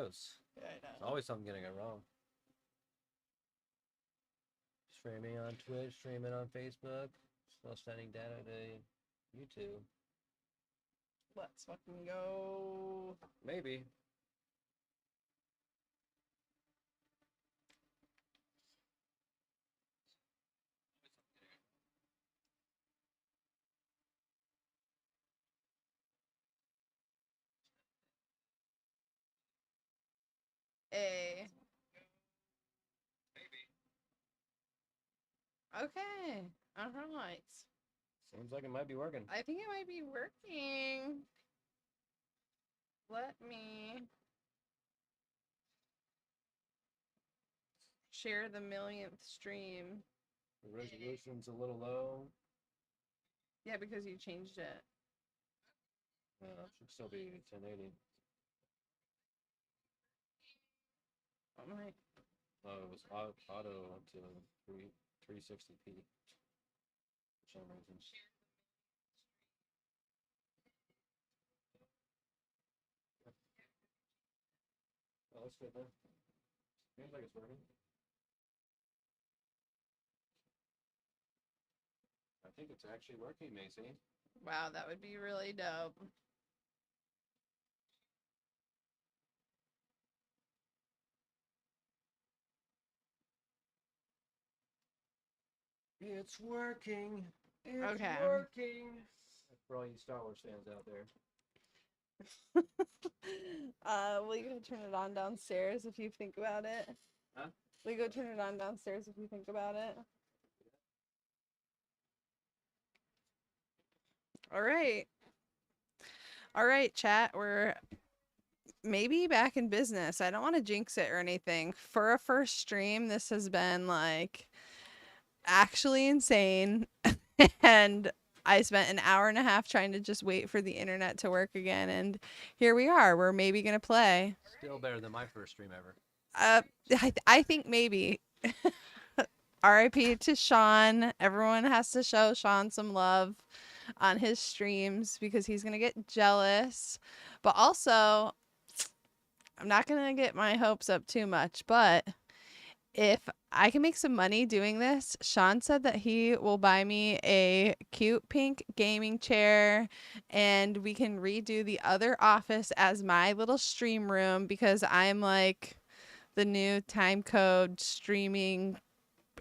knows? Yeah, I know. There's always something getting it wrong. Streaming on Twitch, streaming on Facebook, still sending data to YouTube. Let's fucking go. Maybe. A. Okay. Alright. Seems like it might be working. I think it might be working. Let me share the millionth stream. The resolution's a little low. Yeah, because you changed it. It should still be 1080. Oh my. Oh, it was auto up to 360p for some reason. Oh, that's good then. Seems like it's working. I think it's actually working, Macey. Wow, that would be really dope. It's working. It's Okay. working. For all you Star Wars fans out there. Will you go turn it on downstairs if you think about it? Huh? Will you go turn it on downstairs if you think about it? All right. All right, chat. We're maybe back in business. I don't want to jinx it or anything. For a first stream, this has been like actually insane. And I spent an hour and a half trying to just wait for the internet to work again. And here we are. We're maybe going to play. Still better than my first stream ever. I think maybe. RIP to Sean. Everyone has to show Sean some love on his streams because he's going to get jealous. But also, I'm not going to get my hopes up too much. But if I can make some money doing this, Sean said that he will buy me a cute pink gaming chair and we can redo the other office as my little stream room because I'm like the new Timecode streaming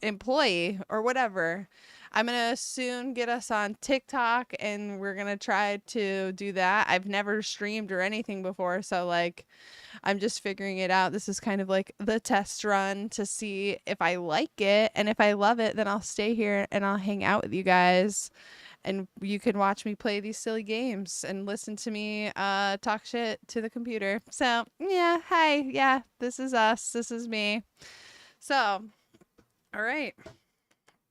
employee or whatever. I'm going to soon get us on TikTok and we're going to try to do that. I've never streamed or anything before, so like I'm just figuring it out. This is kind of like the test run to see if I like it, and if I love it, then I'll stay here and I'll hang out with you guys and you can watch me play these silly games and listen to me talk shit to the computer. So, yeah, hi. Yeah, this is us. This is me. So, all right.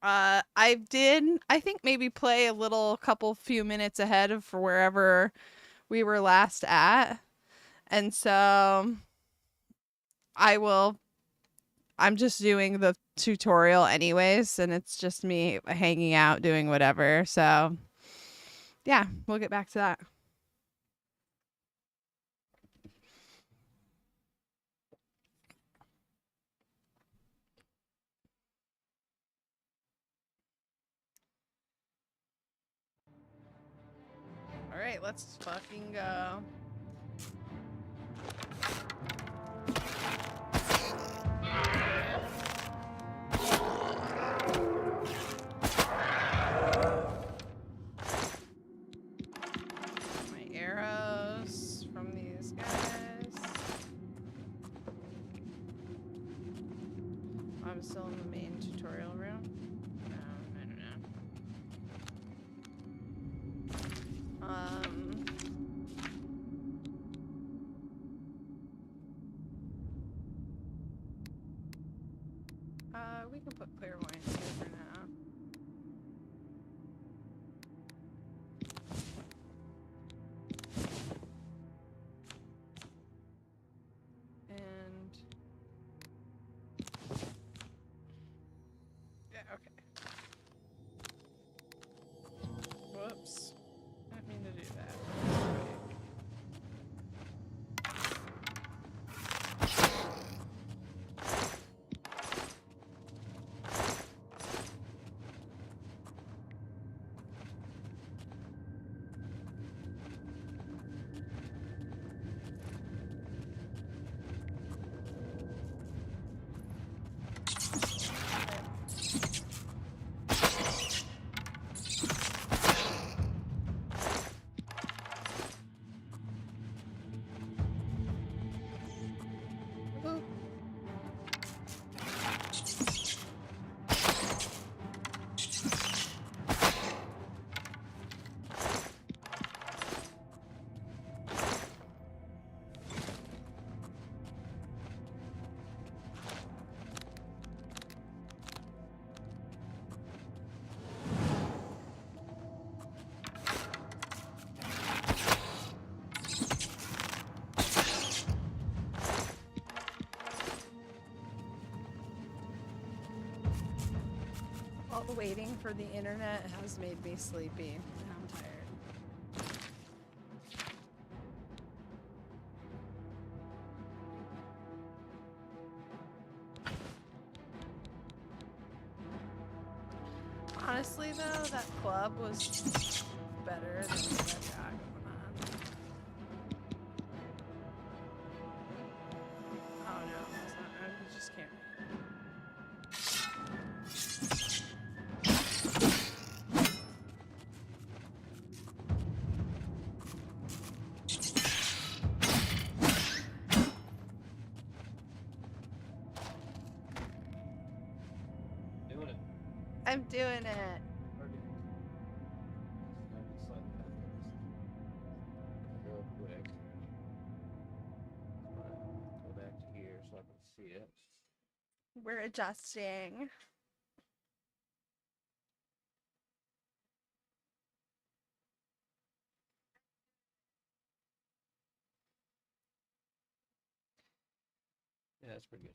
I think maybe play a little few minutes ahead of for wherever we were last at. And so I'm just doing the tutorial anyways, and it's just me hanging out doing whatever. So yeah, we'll get back to that. All right, let's fucking go. My arrows from these guys. I'm still in the main tutorial room. No. We can put clairvoyance here for now. And yeah, okay. Whoops. Didn't mean to do that. All the waiting for the internet has made me sleepy. And I'm tired. Honestly, though, that club was better than what I got going on. Oh no, it's not. I just can't. Doing it. I'm doing it. Real quick. Go back to here so I can see it. We're adjusting. Yeah, that's pretty good.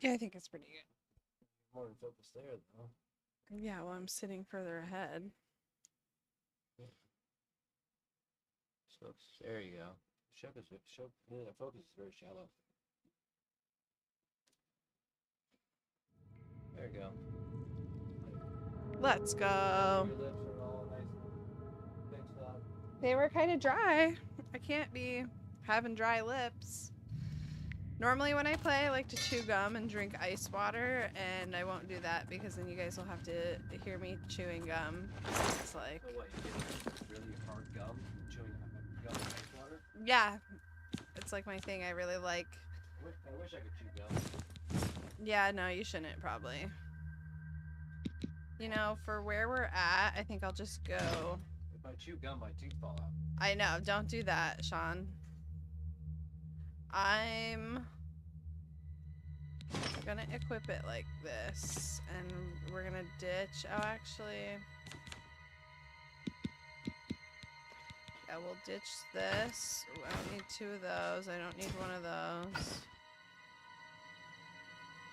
Yeah, I think it's pretty good. More in focus there, though. Yeah, well, I'm sitting further ahead. Focus. There you go. Focus is very shallow. There you go. Let's go. Your lips are all nice and fixed up. They were kind of dry. I can't be having dry lips. Normally when I play, I like to chew gum and drink ice water, and I won't do that because then you guys will have to hear me chewing gum. It's like... Oh, what, you get really hard gum? Chewing gum and ice water? Yeah. It's like my thing I really like. I wish I could chew gum. Yeah, no, you shouldn't probably. You know, for where we're at, I think I'll just go... If I chew gum, my teeth fall out. I know, don't do that, Sean. I'm gonna equip it like this, and we're gonna ditch. Oh, actually, yeah, we'll ditch this. Ooh, I don't need 2 of those. I don't need 1 of those.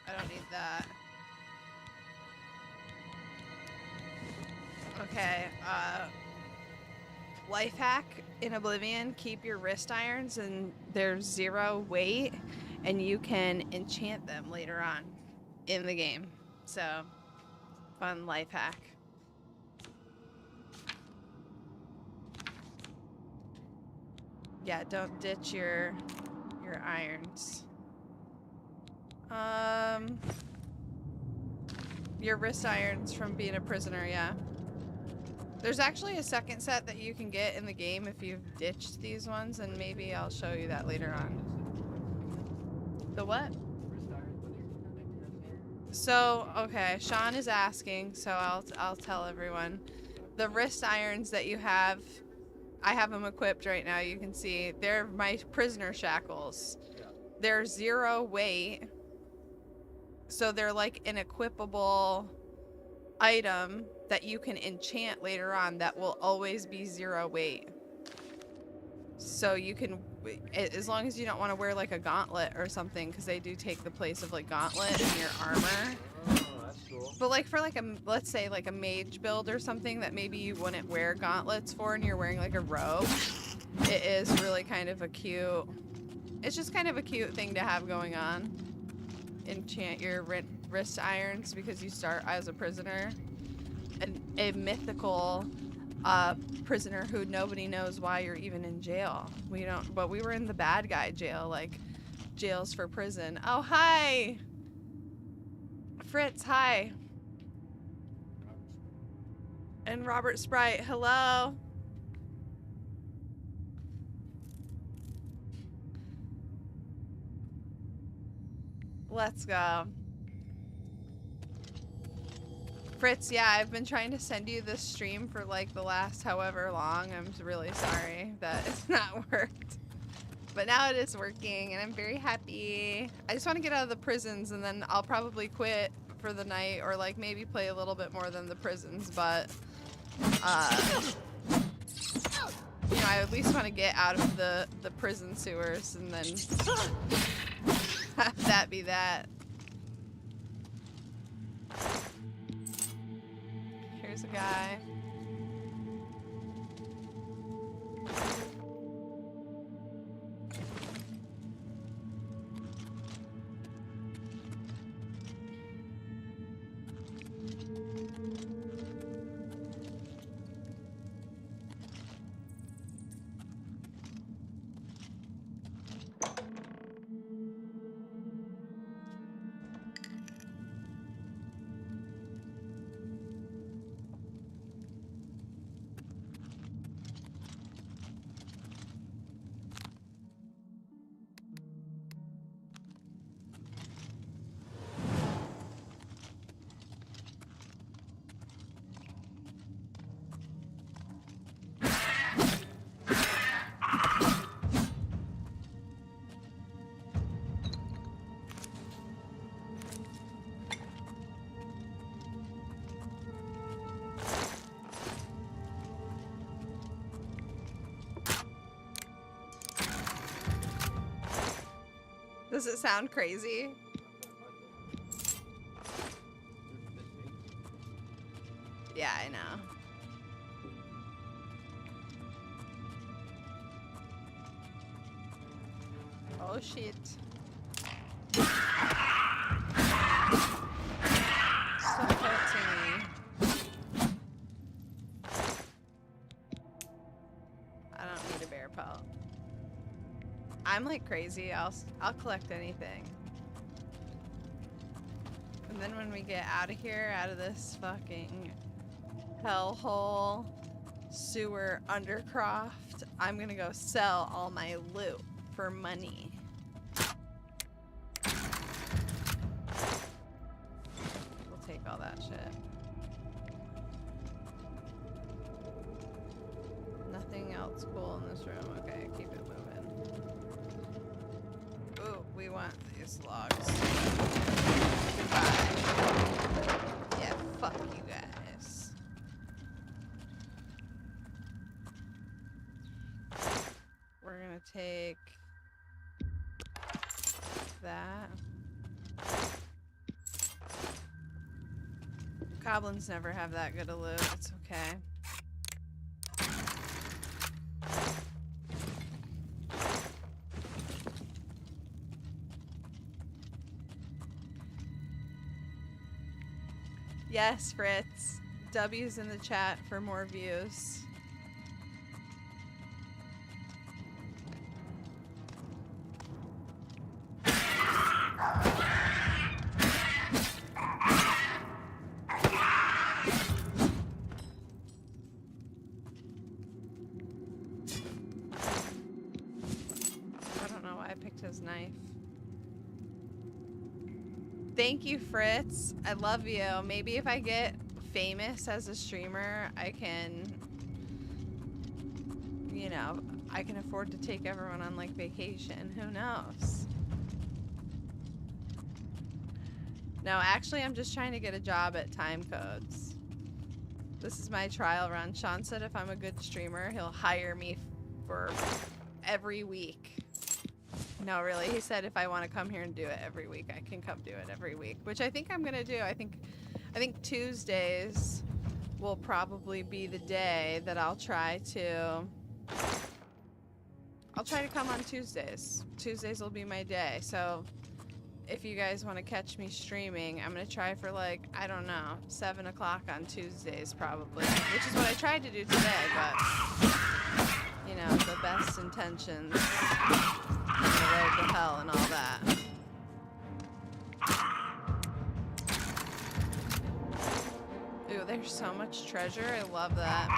I don't need that. Okay, life hack in Oblivion, keep your wrist irons and they're 0 weight, and you can enchant them later on in the game. So, fun life hack. Yeah, don't ditch your irons. Your wrist irons from being a prisoner, yeah. There's actually a second set that you can get in the game if you've ditched these ones, and maybe I'll show you that later on. The what? So, okay, Sean is asking, so I'll tell everyone. The wrist irons that you have, I have them equipped right now, you can see. They're my prisoner shackles. They're 0 weight, so they're like an equipable item that you can enchant later on that will always be 0 weight. So you can, as long as you don't want to wear like a gauntlet or something, because they do take the place of like gauntlet in your armor. Oh, that's cool. But like for like a, let's say like a mage build or something that maybe you wouldn't wear gauntlets for and you're wearing like a robe, it is really kind of a cute, it's just kind of a cute thing to have going on. Enchant your wrist irons because you start as a prisoner. A mythical prisoner who nobody knows why you're even in jail. We don't, but we were in the bad guy jail, like jails for prison. Oh, hi! Fritz, hi. And Robert Sprite, hello. Let's go. Fritz, yeah, I've been trying to send you this stream for like the last however long. I'm really sorry that it's not worked. But now it is working and I'm very happy. I just want to get out of the prisons and then I'll probably quit for the night or like maybe play a little bit more than the prisons, but you know, I at least want to get out of the prison sewers and then have that be that. There's a guy. Does it sound crazy? Yeah, I know. Oh shit. So close to me. I don't need a bear pelt. I'm like crazy. I'll collect anything. And then when we get out of here, out of this fucking hellhole sewer undercroft, I'm gonna go sell all my loot for money. We'll take all that shit. Nothing else cool in this room. Okay, keep it moving. Ooh, we want these logs. Goodbye. Yeah, fuck you guys. We're gonna take that. Goblins never have that good a loot. It's okay. Yes, Fritz. W's in the chat for more views. I don't know why I picked his knife. Thank you, Fritz. I love you. Maybe if I get famous as a streamer, I can, you know, I can afford to take everyone on like vacation. Who knows? No, actually, I'm just trying to get a job at Timecodes. This is my trial run. Sean said if I'm a good streamer, he'll hire me for every week. No, really. He said if I want to come here and do it every week, I can come do it every week, which I think I'm gonna do. I think Tuesdays will probably be the day that I'll try to come on Tuesdays. Tuesdays will be my day. So if you guys want to catch me streaming, I'm gonna try for like, I don't know, 7 o'clock on Tuesdays probably, which is what I tried to do today, but you know, the best intentions. The road to hell and all that. Ooh, there's so much treasure. I love that.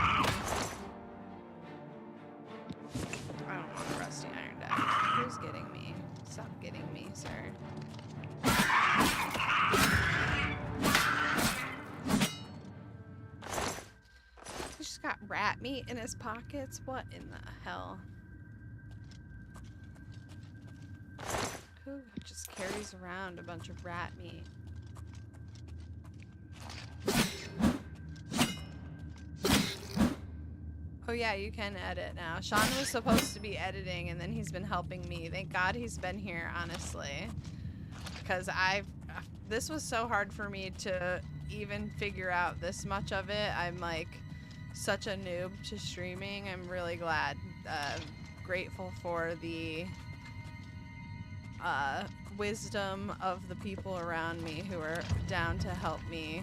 I don't want a rusty iron dagger. Who's getting me? Stop getting me, sir. He's just got rat meat in his pockets. What in the hell? Who just carries around a bunch of rat meat? Oh yeah, you can edit now. Sean was supposed to be editing and then he's been helping me. Thank God he's been here, honestly. Because this was so hard for me to even figure out this much of it. I'm like such a noob to streaming. I'm really glad, grateful for the wisdom of the people around me who are down to help me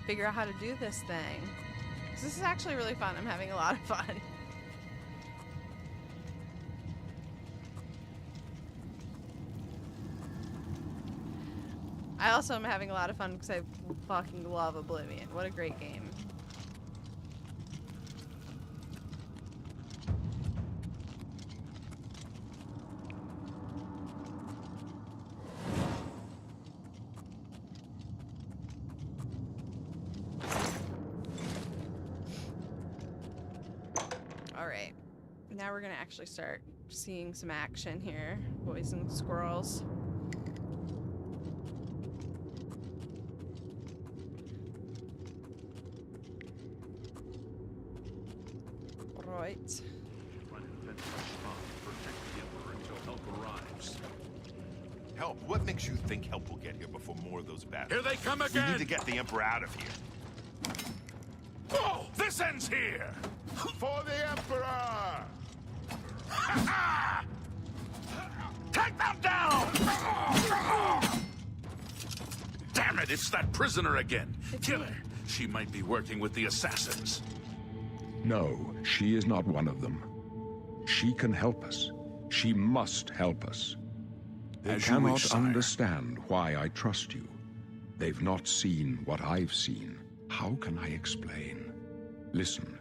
figure out how to do this thing. 'Cause this is actually really fun. I'm having a lot of fun. I also am having a lot of fun because I fucking love Oblivion. What a great game. Alright. Now we're gonna actually start seeing some action here, boys and squirrels. Right. Help? What makes you think help will get here before more of those battles? Here they come We again! need to get the Emperor out of here. Oh, this ends here! For the Emperor! Take them down! Damn it, it's that prisoner again. Kill her. She might be working with the assassins. No, she is not one of them. She can help us. She must help us. They As you cannot wish, sire. understand why I trust you. They've not seen what I've seen. How can I explain? Listen,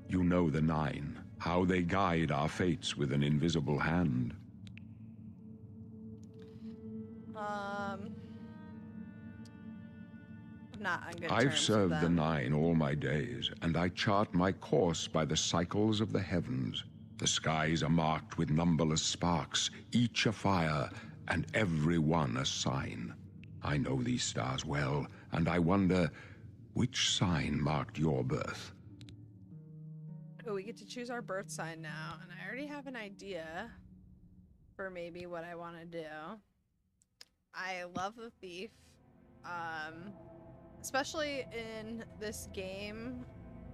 you know the Nine, how they guide our fates with an invisible hand. Not on good I've terms with served the them. Nine all my days, and I chart my course by the cycles of the heavens. The skies are marked with numberless sparks, each a fire, and every one a sign. I know these stars well, and I wonder, which sign marked your birth? Oh, we get to choose our birth sign now, and I already have an idea for maybe what I want to do. I love the thief. Especially in this game,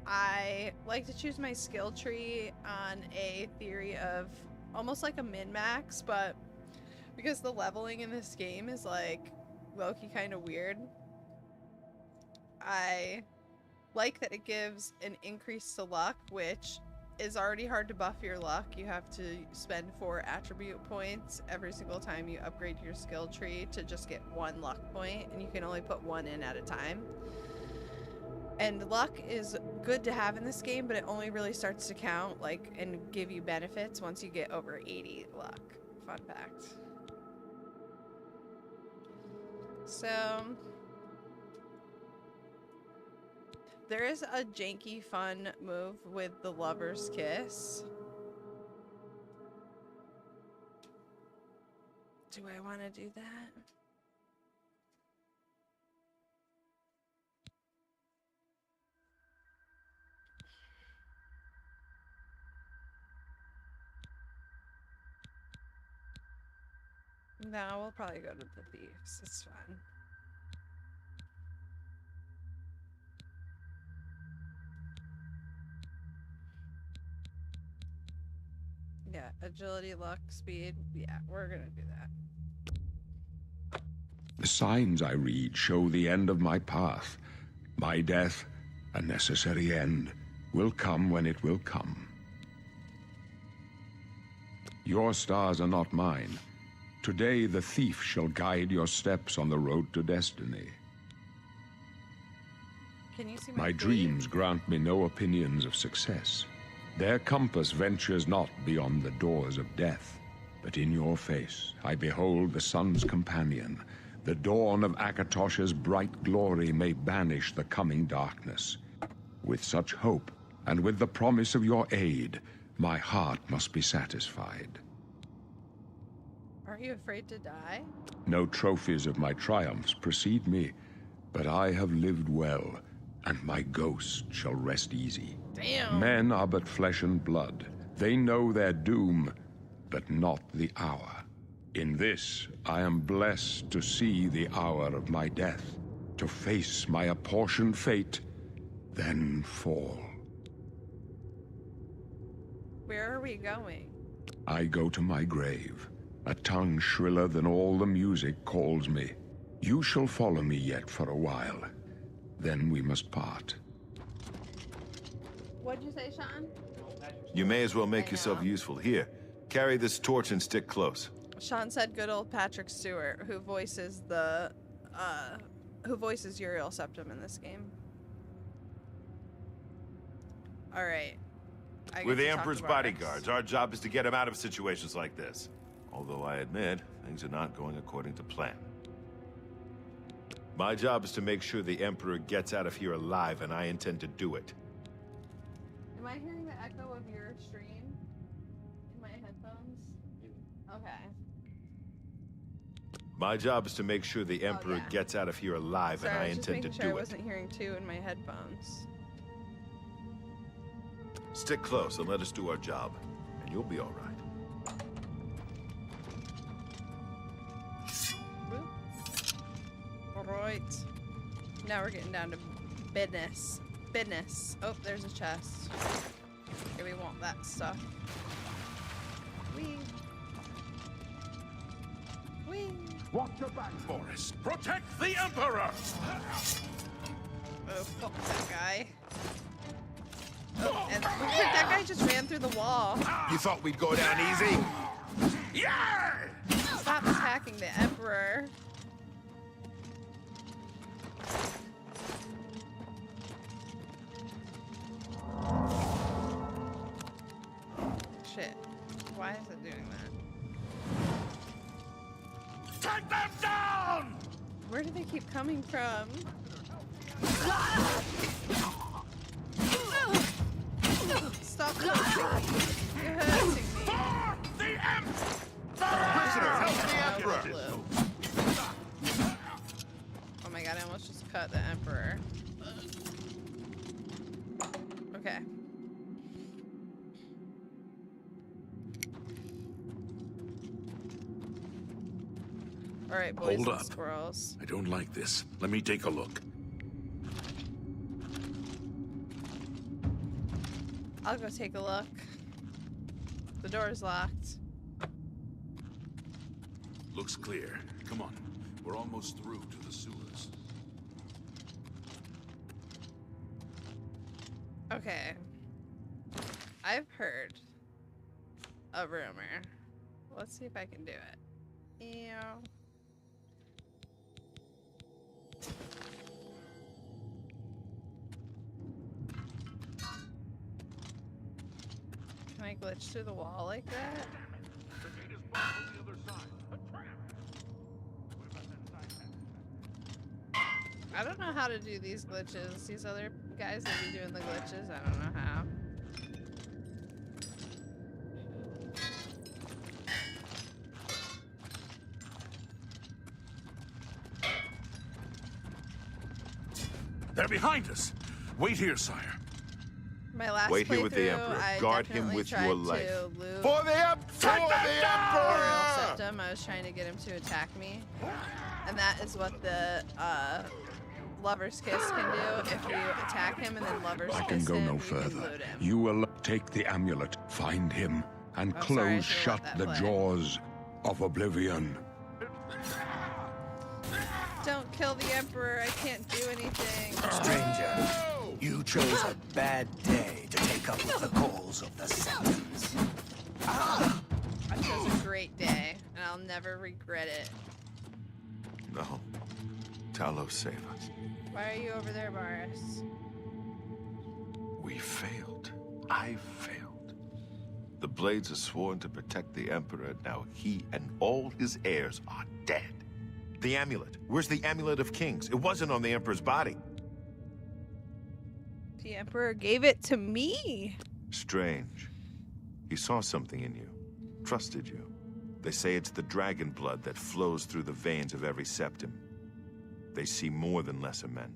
I like to choose my skill tree on a theory of almost like a min-max, but because the leveling in this game is like low-key kind of weird, I like that it gives an increase to luck, which is already hard to buff your luck. You have to spend 4 attribute points every single time you upgrade your skill tree to just get 1 luck point, and you can only put 1 in at a time. And luck is good to have in this game, but it only really starts to count like and give you benefits once you get over 80 luck. Fun fact. So there is a janky fun move with the Lover's Kiss. Do I want to do that? No, we'll probably go to the Thieves. It's fun. Yeah, agility, luck, speed. Yeah, we're gonna do that. The signs I read show the end of my path. My death, a necessary end, will come when it will come. Your stars are not mine. Today the thief shall guide your steps on the road to destiny. Can you see My feet? dreams grant me no opinions of success. Their compass ventures not beyond the doors of death. But in your face I behold the sun's companion. The dawn of Akatosh's bright glory may banish the coming darkness. With such hope, and with the promise of your aid, my heart must be satisfied. Aren't you afraid to die? No trophies of my triumphs precede me, but I have lived well, and my ghost shall rest easy. Damn. Men are but flesh and blood. They know their doom, but not the hour. In this, I am blessed to see the hour of my death, to face my apportioned fate, then fall. Where are we going? I go to my grave. A tongue shriller than all the music calls me. You shall follow me yet for a while. Then we must part. What'd you say, Sean? You may as well make I yourself know. useful. Here, carry this torch and stick close. Sean said good old Patrick Stewart, who voices Uriel Septim in this game. Alright. We're the Emperor's bodyguards. Our job is to get him out of situations like this. Although I admit, things are not going according to plan. My job is to make sure the Emperor gets out of here alive, and I intend to do it. Am I hearing the echo of your stream in my headphones? Okay. My job is to make sure the Emperor yeah. gets out of here alive, Sorry, and I was just intend to making sure I do it. wasn't hearing two in my headphones. Stick close and let us do our job, and you'll be all right. Alright. Now we're getting down to business. Business. Oh, there's a chest. Okay, we want that stuff. Whee. Whee. Watch your back, Boris. Protect the Emperor! Oh, fuck that guy. Oh, and looks like that guy just ran through the wall. You thought we'd go down easy? Yeah! Stop attacking the Emperor. Shit. Why is it doing that? Take them down! Where do they keep coming from? Stop hurting me. You're hurting me. For the Emperor! Prisoner, help the Emperor! Oh my god, I almost just cut the Emperor. Okay. Alright, boys Hold and up. squirrels. I don't like this. Let me take a look. I'll go take a look. The door's locked. Looks clear. Come on. We're almost through to the sewers. Okay. I've heard a rumor. Let's see if I can do it. Ew. Can I glitch through the wall like that? The gate is blocked on the other side. A trap! I don't know how to do these glitches. These other guys that be doing the glitches, I don't know how. They're behind us. Wait here, sire. My last Wait here with the playthrough, Emperor. I Guard him definitely with tried your life. to loot For the Emperor! Imperial Septim. I was trying to get him to attack me. And that is what the Lover's Kiss can do. If you attack him and then Lover's Kiss I can go him, no you can further. loot him. You will take the amulet, find him, and Oh, sorry, I close should've let shut that the play. jaws of oblivion. Don't kill the Emperor. I can't do anything. Stranger, you chose a bad day to take up with the calls of the Septons. I chose a great day, and I'll never regret it. No. Talos, save us. Why are you over there, Boris? We failed. I failed. The Blades are sworn to protect the Emperor. Now he and all his heirs are dead. The amulet. Where's the amulet of kings? It wasn't on the Emperor's body. The Emperor gave it to me. Strange. He saw something in you. Trusted you. They say it's the dragon blood that flows through the veins of every septim. They see more than lesser men.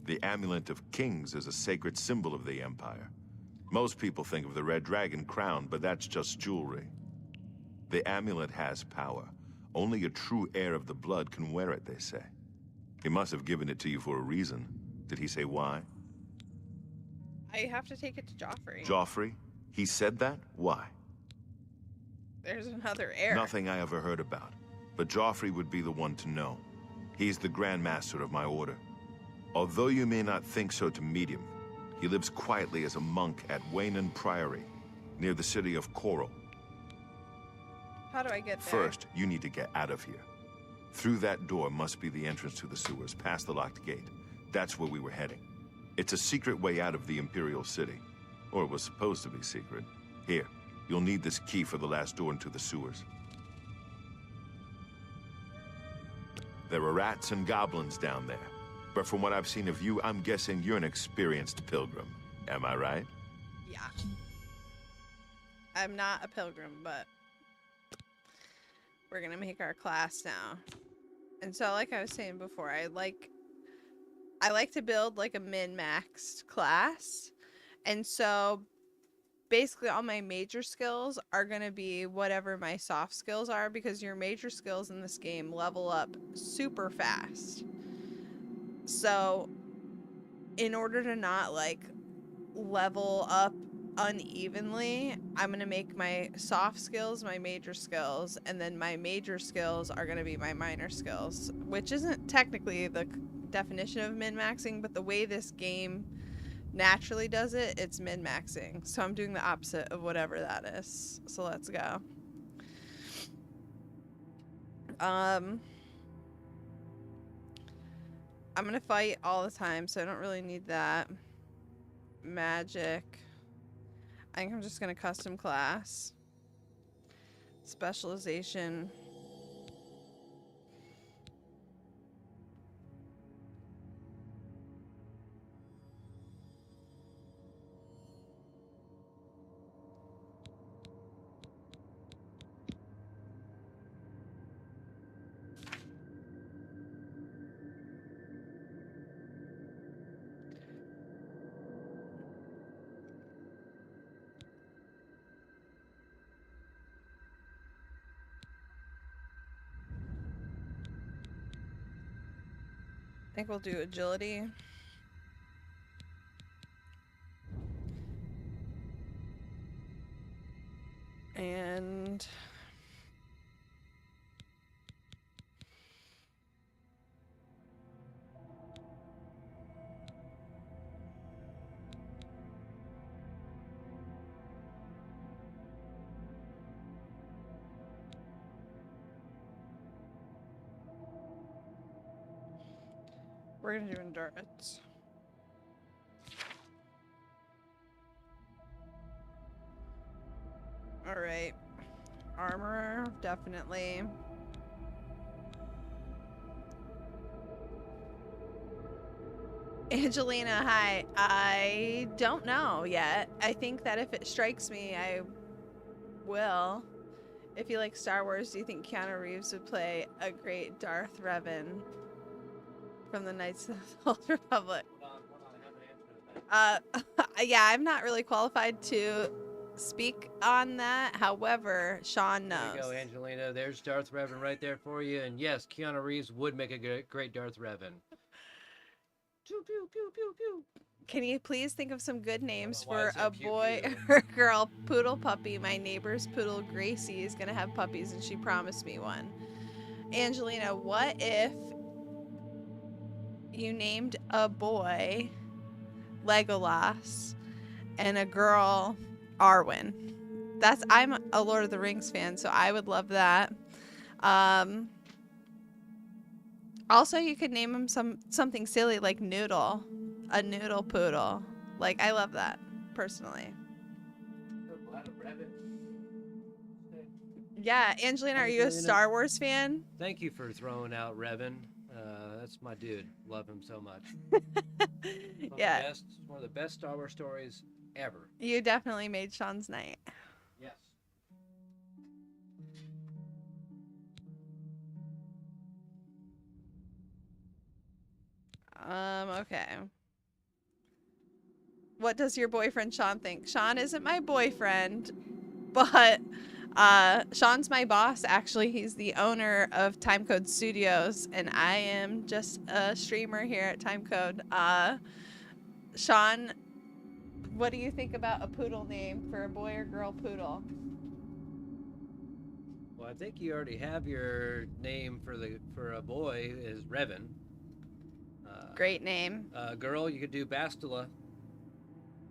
The amulet of kings is a sacred symbol of the Empire. Most people think of the red dragon crown, but that's just jewelry. The amulet has power. Only a true heir of the blood can wear it, they say. He must have given it to you for a reason. Did he say why? I have to take it to Joffrey. Joffrey? He said that? Why? There's another heir. Nothing I ever heard about. But Joffrey would be the one to know. He's the Grand Master of my order. Although you may not think so to meet him, he lives quietly as a monk at Waynon Priory, near the city of Coral. How do I get there? First, you need to get out of here. Through that door must be the entrance to the sewers, past the locked gate. That's where we were heading. It's a secret way out of the Imperial City. Or it was supposed to be secret. Here, you'll need this key for the last door into the sewers. There are rats and goblins down there. But from what I've seen of you, I'm guessing you're an experienced pilgrim. Am I right? Yeah. I'm not a pilgrim, but we're gonna make our class now. And so, like I was saying before, I like to build like a min-maxed class. And so basically all my major skills are going to be whatever my soft skills are, because your major skills in this game level up super fast. So in order to not like level up unevenly, I'm going to make my soft skills my major skills, and then my major skills are going to be my minor skills, which isn't technically the definition of min-maxing, but the way this game naturally does it, it's min-maxing. So I'm doing the opposite of whatever that is. So let's go. I'm gonna fight all the time, so I don't really need that. Magic. I think I'm just gonna custom class. Specialization. I think we'll do agility. And we're gonna do endurance. All right, armor, definitely. Angelina, hi. I don't know yet. I think that if it strikes me, I will. If you like Star Wars, do you think Keanu Reeves would play a great Darth Revan from the Knights of the Old Republic? Yeah, I'm not really qualified to speak on that. However, Sean knows. There you go, Angelina. There's Darth Revan right there for you. And yes, Keanu Reeves would make a great Darth Revan. Pew, pew, pew, pew, pew. Can you please think of some good names for a boy or girl poodle puppy? My neighbor's poodle Gracie is gonna have puppies, and she promised me one. Angelina, what if you named a boy Legolas and a girl Arwen? I'm a Lord of the Rings fan, so I would love that. Also, you could name him something silly like Noodle, a noodle poodle. Like, I love that personally. Yeah, Angelina, are you a Star Wars fan? Thank you for throwing out Revan. That's my dude. Love him so much. Yeah. One of the best Star Wars stories ever. You definitely made Sean's night. Yes. Okay. What does your boyfriend Sean think? Sean isn't my boyfriend, but Sean's my boss, actually. He's the owner of Timecode Studios, and I am just a streamer here at Timecode. Sean, what do you think about a poodle name for a boy or girl poodle? Well, I think you already have your name for a boy is Revan. Great name. Girl, you could do Bastila.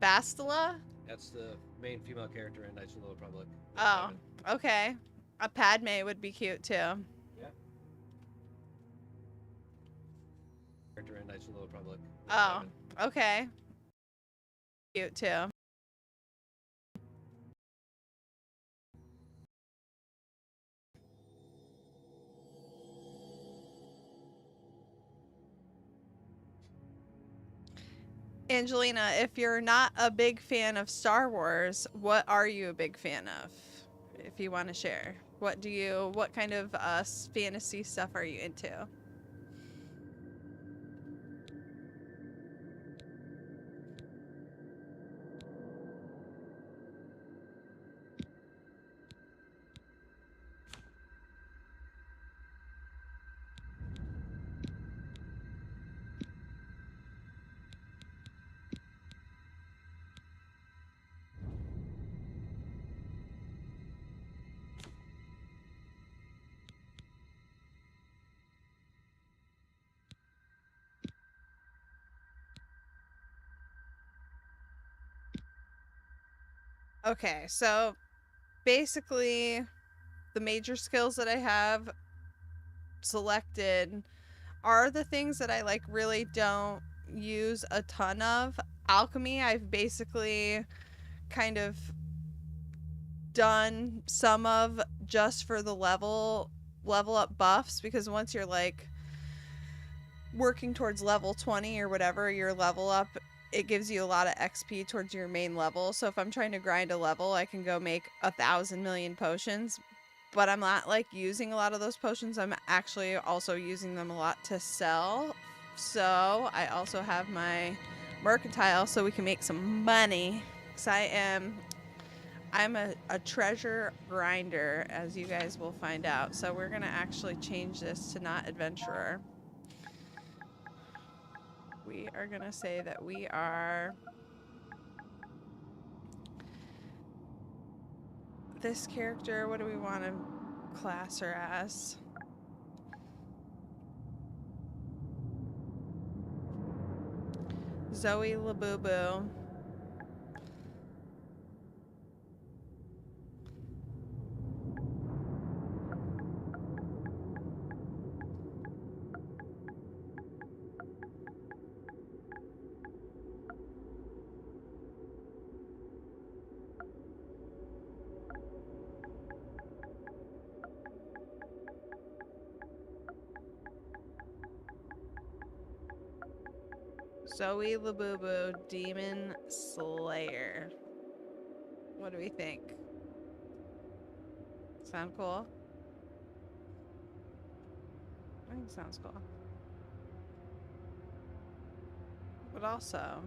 Bastila? That's the main female character in Knights of the Old Republic. Oh, okay. A Padme would be cute too. Yeah. Character in Knights of the Old Republic. Oh, okay. Cute too. Angelina, if you're not a big fan of Star Wars, what are you a big fan of? If you want to share, what kind of fantasy stuff are you into? Okay, so basically the major skills that I have selected are the things that I like really don't use a ton of. Alchemy, I've basically kind of done some of just for the level up buffs, because once you're like working towards level 20 or whatever your level up, it gives you a lot of XP towards your main level. So if I'm trying to grind a level, I can go make 1,000 million potions, but I'm not like using a lot of those potions. I'm actually also using them a lot to sell. So I also have my mercantile so we can make some money, because I'm a treasure grinder, as you guys will find out. So we're gonna actually change this to not adventurer. We are gonna say that we are this character. What do we want to class her as? Zoe Labubu. Zoe Labubu, Demon Slayer. What do we think? Sound cool? I think it sounds cool. But also,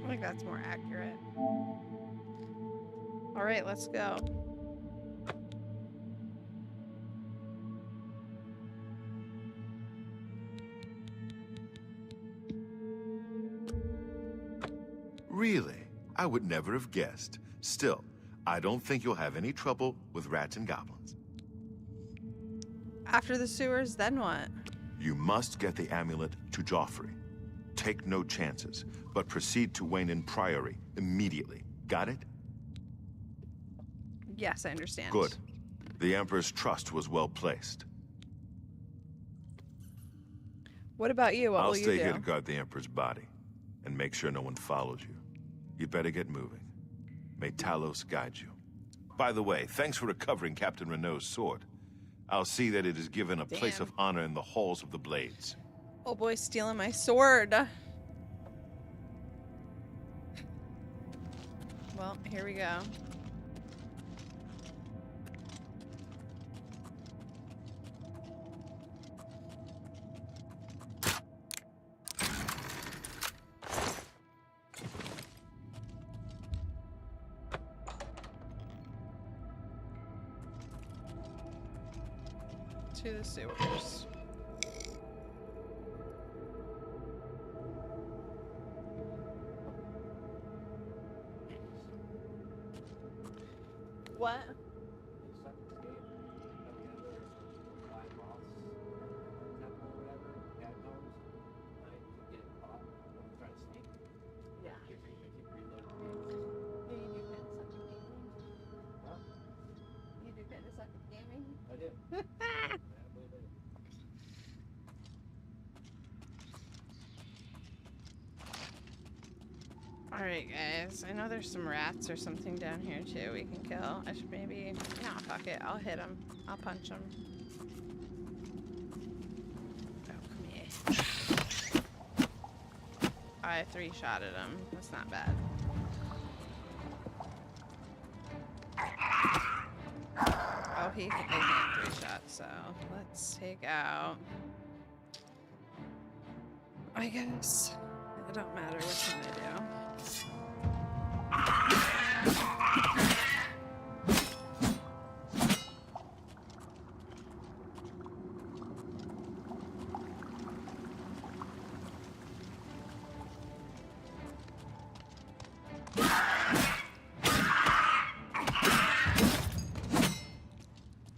I think that's more accurate. All right, let's go. Really? I would never have guessed. Still, I don't think you'll have any trouble with rats and goblins. After the sewers, then what? You must get the amulet to Joffrey. Take no chances, but proceed to Wayne Priory immediately. Got it? Yes, I understand. Good. The Emperor's trust was well placed. What about you? What I'll will you stay do? here to guard the Emperor's body and make sure no one follows you. You better get moving. May Talos guide you. By the way, thanks for recovering Captain Renault's sword. I'll see that it is given a place Damn. of honor in the halls of the Blades. Oh boy, stealing my sword. Well, here we go. To the sewers. What? Yeah. You do kind of suck at gaming? I do. Alright guys, I know there's some rats or something down here too we can kill. I should maybe... No, fuck it. I'll hit them. I'll punch them. Oh, come here. I 3-shotted him. That's not bad. Oh, they can't 3-shot, so let's take out... I guess it don't matter which one I do.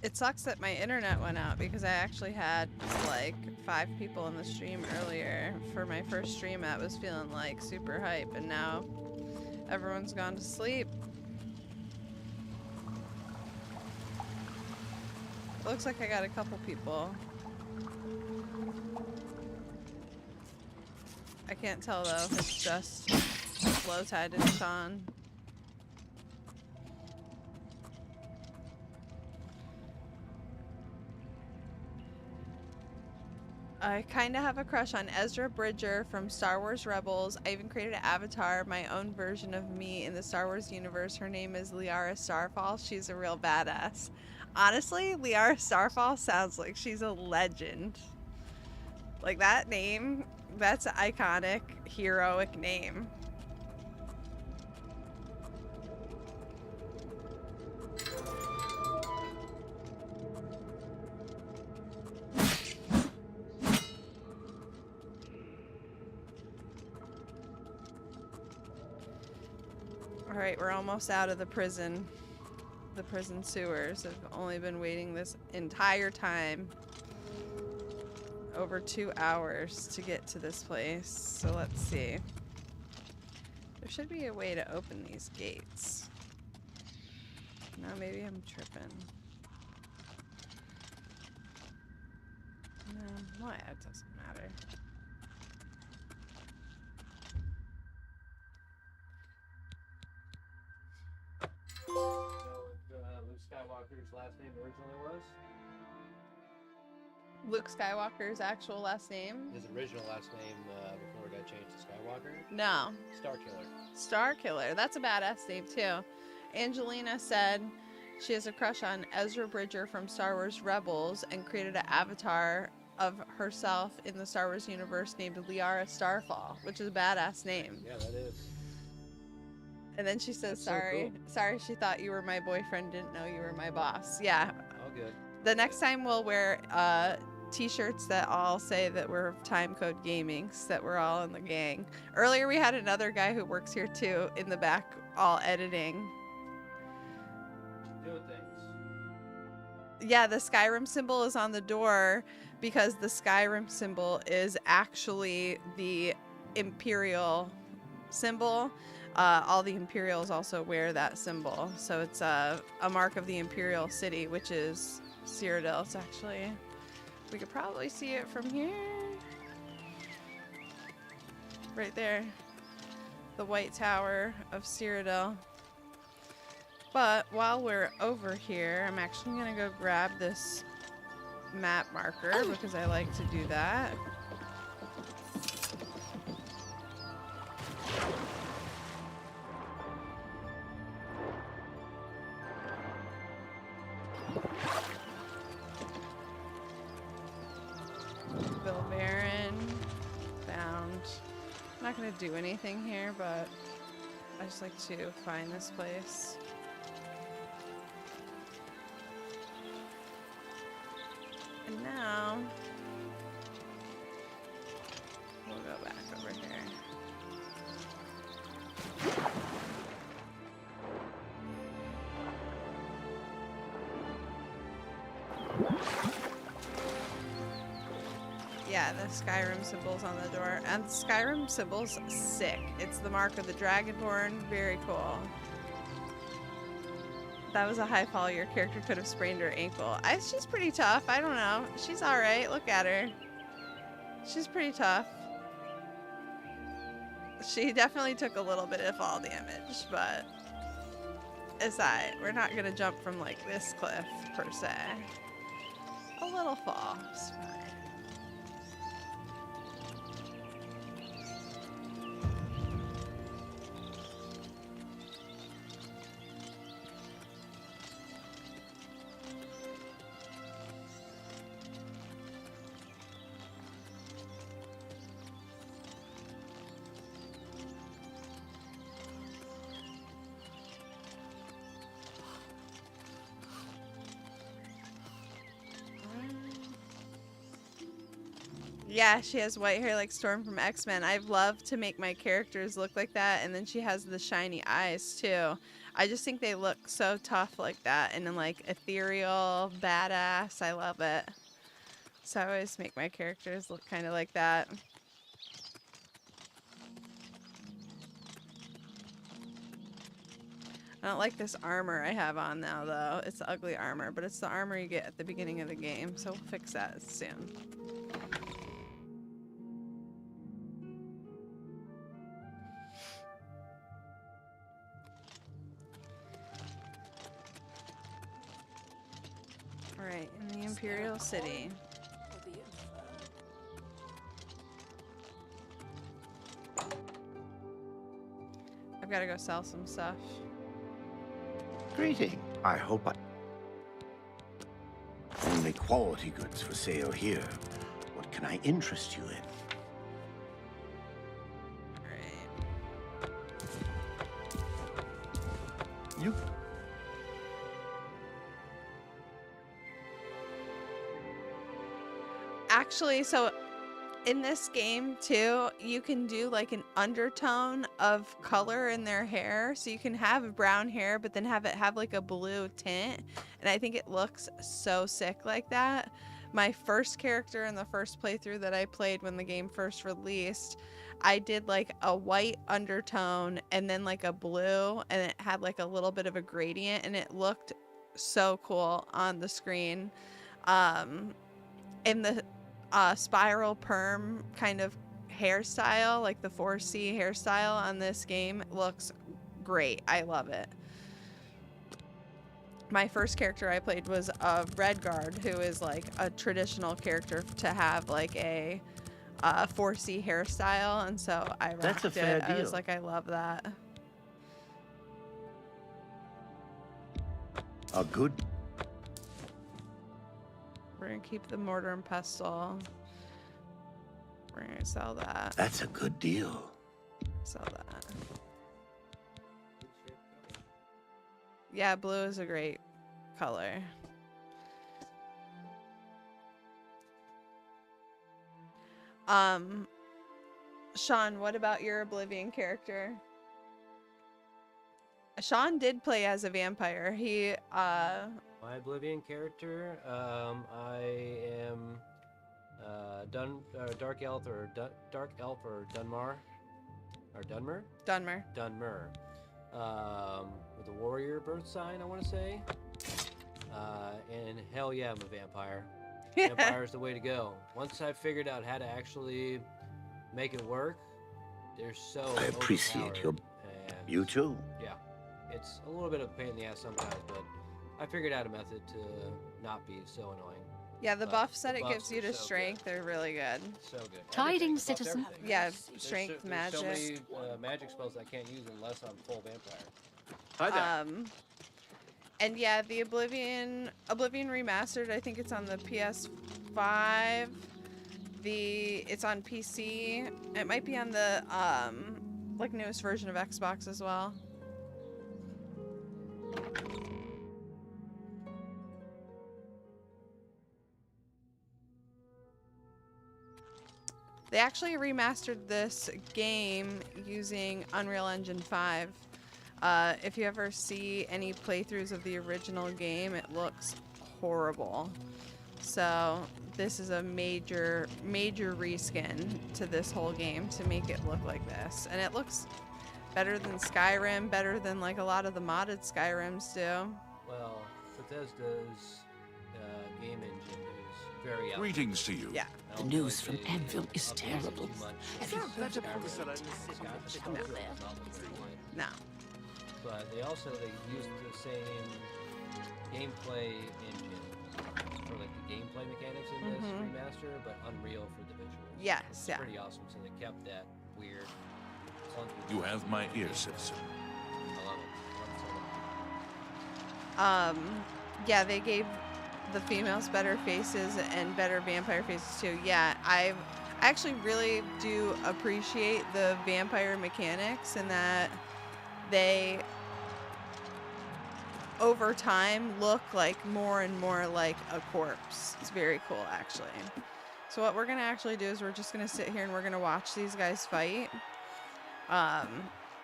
It sucks that my internet went out because I actually had like 5 people in the stream earlier for my first stream that was feeling like super hype, and now everyone's gone to sleep. Looks like I got a couple people. I can't tell though if it's just Low Tide and Sean. I kind of have a crush on Ezra Bridger from Star Wars Rebels. I even created an avatar, my own version of me in the Star Wars universe. Her name is Liara Starfall. She's a real badass. Honestly, Liara Starfall sounds like she's a legend. Like that name, that's an iconic, heroic name. Alright, we're almost out of the prison. The prison sewers. I've only been waiting this entire time. Over 2 hours to get to this place. So let's see. There should be a way to open these gates. No, maybe I'm tripping. No, well, it doesn't matter. Luke Skywalker's last name originally was? Luke Skywalker's actual last name? His original last name before it got changed to Skywalker? No. Starkiller. Starkiller. That's a badass name too. Angelina said she has a crush on Ezra Bridger from Star Wars Rebels and created an avatar of herself in the Star Wars universe named Liara Starfall, which is a badass name. Yeah, that is. And then she says, That's so sorry. cool. Sorry, she thought you were my boyfriend, didn't know you were my boss. Yeah. All good. The next time we'll wear t-shirts that all say that we're Timecode Gaming, so that we're all in the gang. Earlier we had another guy who works here too in the back, all editing. Doing things. Yeah, the Skyrim symbol is on the door because the Skyrim symbol is actually the Imperial symbol. All the Imperials also wear that symbol. So it's a mark of the Imperial city, which is Cyrodiil. It's actually... We could probably see it from here. Right there. The White Tower of Cyrodiil. But while we're over here, I'm actually going to go grab this map marker because I like to do that. Bill Baron found. I'm not gonna do anything here, but I just like to find this place. And now we'll go back over here. Yeah, the Skyrim symbol's on the door. And the Skyrim symbol's sick. It's the mark of the Dragonborn. Very cool. That was a high fall. Your character could have sprained her ankle. She's pretty tough. I don't know. She's alright. Look at her. She's pretty tough. She definitely took a little bit of fall damage, but it's alright. We're not going to jump from like this cliff, per se. A little fall. It's fine. Yeah, she has white hair like Storm from X-Men. I've loved to make my characters look like that, and then she has the shiny eyes too. I just think they look so tough like that, and then like ethereal, badass. I love it. So I always make my characters look kind of like that. I don't like this armor I have on now though. It's the ugly armor, but it's the armor you get at the beginning of the game, so we'll fix that soon. Alright, in the Imperial City. I've got to go sell some stuff. Greeting. I hope I... Only quality goods for sale here. What can I interest you in? Alright. You... Actually, so in this game too, you can do like an undertone of color in their hair. So you can have brown hair, but then have it have like a blue tint. And I think it looks so sick like that. My first character in the first playthrough that I played when the game first released, I did like a white undertone and then like a blue, and it had like a little bit of a gradient, and it looked so cool on the screen. In the spiral perm kind of hairstyle, like the 4C hairstyle on this game, looks great. I love it. My first character I played was a Redguard, who is like a traditional character to have like a 4C hairstyle, and so I rocked That's a fair it. deal. I was like, I love that. A good... We're gonna keep the mortar and pestle. We're gonna sell that. That's a good deal. Sell that. Yeah, blue is a great color. Sean, what about your Oblivion character? Sean did play as a vampire. He My Oblivion character, I am Dark Elf or Dunmer. Dunmer. Dunmer. With a warrior birth sign, I want to say. And hell yeah, I'm a vampire. Vampire's the way to go. Once I figured out how to actually make it work, they're so I appreciate your... overpowered, and You too. yeah, it's a little bit of a pain in the ass sometimes, but I figured out a method to not be so annoying. Yeah, the but buffs that the it buffs gives you are to so strength are really good. Good. So good. Tidings, Everything. Buffs citizen. everything. Yeah, There's strength, there's so magic. many magic spells I can't use unless I'm full vampire. Hi there. And yeah, the Oblivion Remastered, I think it's on the PS5. It's on PC. It might be on the like newest version of Xbox as well. They actually remastered this game using Unreal Engine 5. If you ever see any playthroughs of the original game, it looks horrible. So this is a major reskin to this whole game to make it look like this. And it looks better than Skyrim, better than like a lot of the modded Skyrims do. Well, Bethesda's game engine is very out. Greetings to you. Yeah. The news from Anvil is terrible. Have you heard better No. But they used the same gameplay engine for like the gameplay mechanics in this remaster, but Unreal for the visuals. Yes, it's yeah. pretty awesome. So they kept that weird, clunky. You have my ear, citizen. I love it. Love it so much. Yeah, they gave the females better faces and better vampire faces too. Yeah, I actually really do appreciate the vampire mechanics and that they over time look like more and more like a corpse. It's very cool actually. So what we're gonna actually do is we're just gonna sit here and we're gonna watch these guys fight.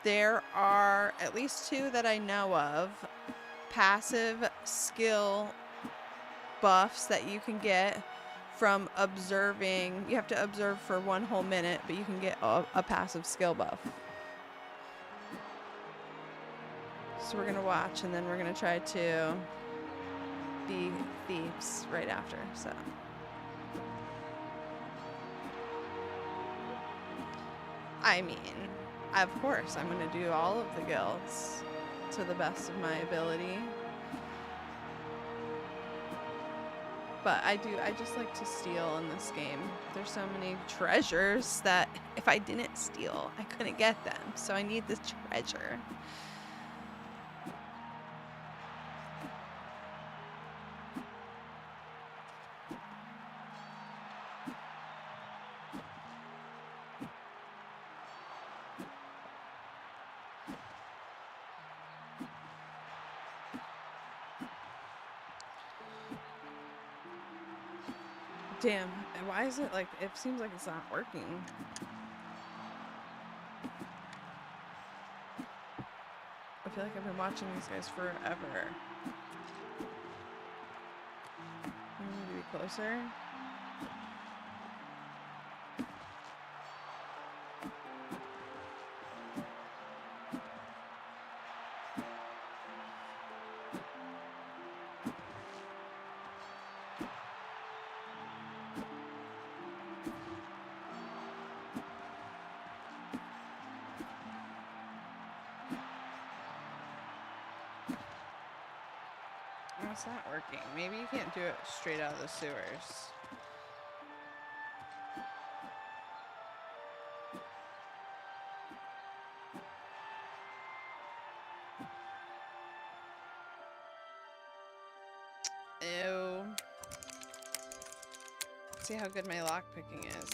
There are at least 2 that I know of passive skill buffs that you can get from observing. You have to observe for 1 whole minute, but you can get a passive skill buff. So we're gonna watch and then we're gonna try to be thieves right after. So I mean, of course I'm gonna do all of the guilds to the best of my ability. But I just like to steal in this game. There's so many treasures that if I didn't steal, I couldn't get them. So I need this treasure. Damn, why is it like, it seems like it's not working. I feel like I've been watching these guys forever. I need to be closer. It's not working. Maybe you can't do it straight out of the sewers. Ew. Let's see how good my lockpicking is.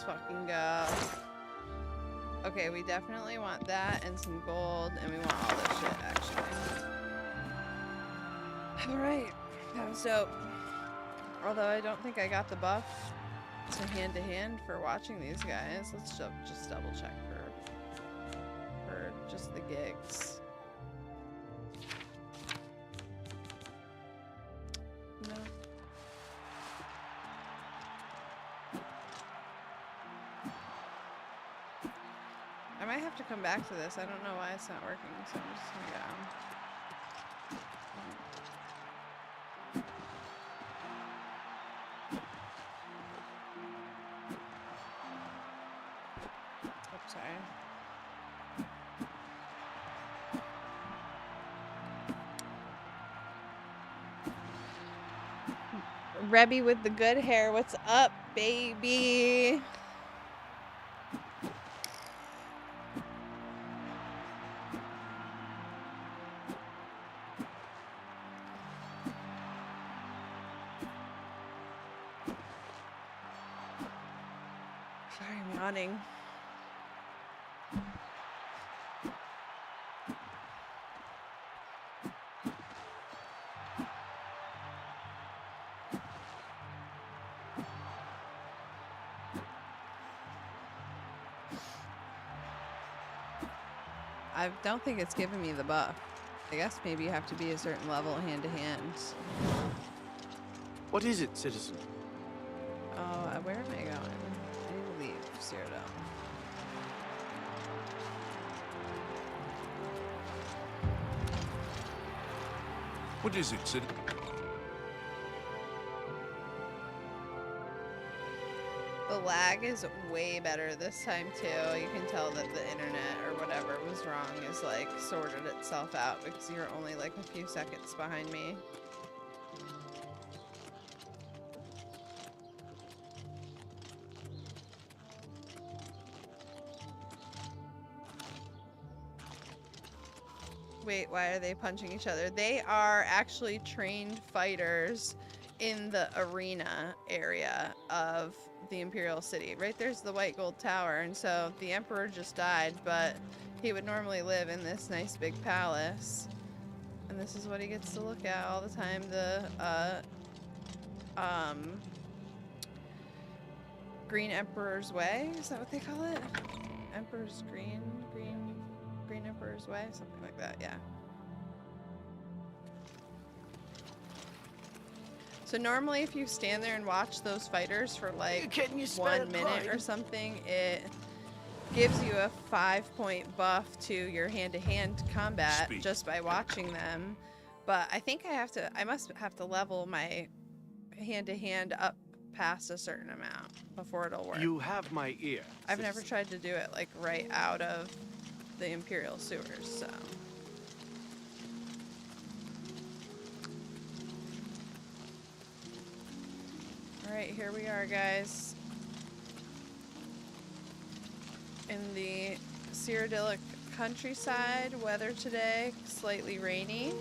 Fucking go. Okay, we definitely want that and some gold, and we want all this shit, actually. Alright, that was dope. Although I don't think I got the buff to hand for watching these guys. Let's just double check for just the gigs. No. I might have to come back to this. I don't know why it's not working, so I'm just gonna go. sorry. Rebby with the good hair. What's up, baby? Sorry, I'm yawning. I don't think it's giving me the buff. I guess maybe you have to be a certain level hand to hand. What is it, citizen? Oh, where am I going? I need to leave Cyrodiil. What is it, citizen? The lag is way better this time too. You can tell that the internet or whatever was wrong is like sorted itself out because you're only like a few seconds behind me. Wait, why are they punching each other? They are actually trained fighters in the arena area of the Imperial City. Right there's the White Gold Tower, and so the Emperor just died, but he would normally live in this nice big palace. And this is what he gets to look at all the time. The Green Emperor's Way? Is that what they call it? Emperor's Green Emperor's Way? Something like that, yeah. So normally if you stand there and watch those fighters for like 1 minute or something, it gives you a 5-point buff to your hand-to-hand combat just by watching them. But I think I must have to level my hand-to-hand up past a certain amount before it'll work. You have my ear. I've never tried to do it like right out of the Imperial sewers, so. Alright, here we are, guys. In the Cyrodiilic countryside. Weather today, slightly rainy.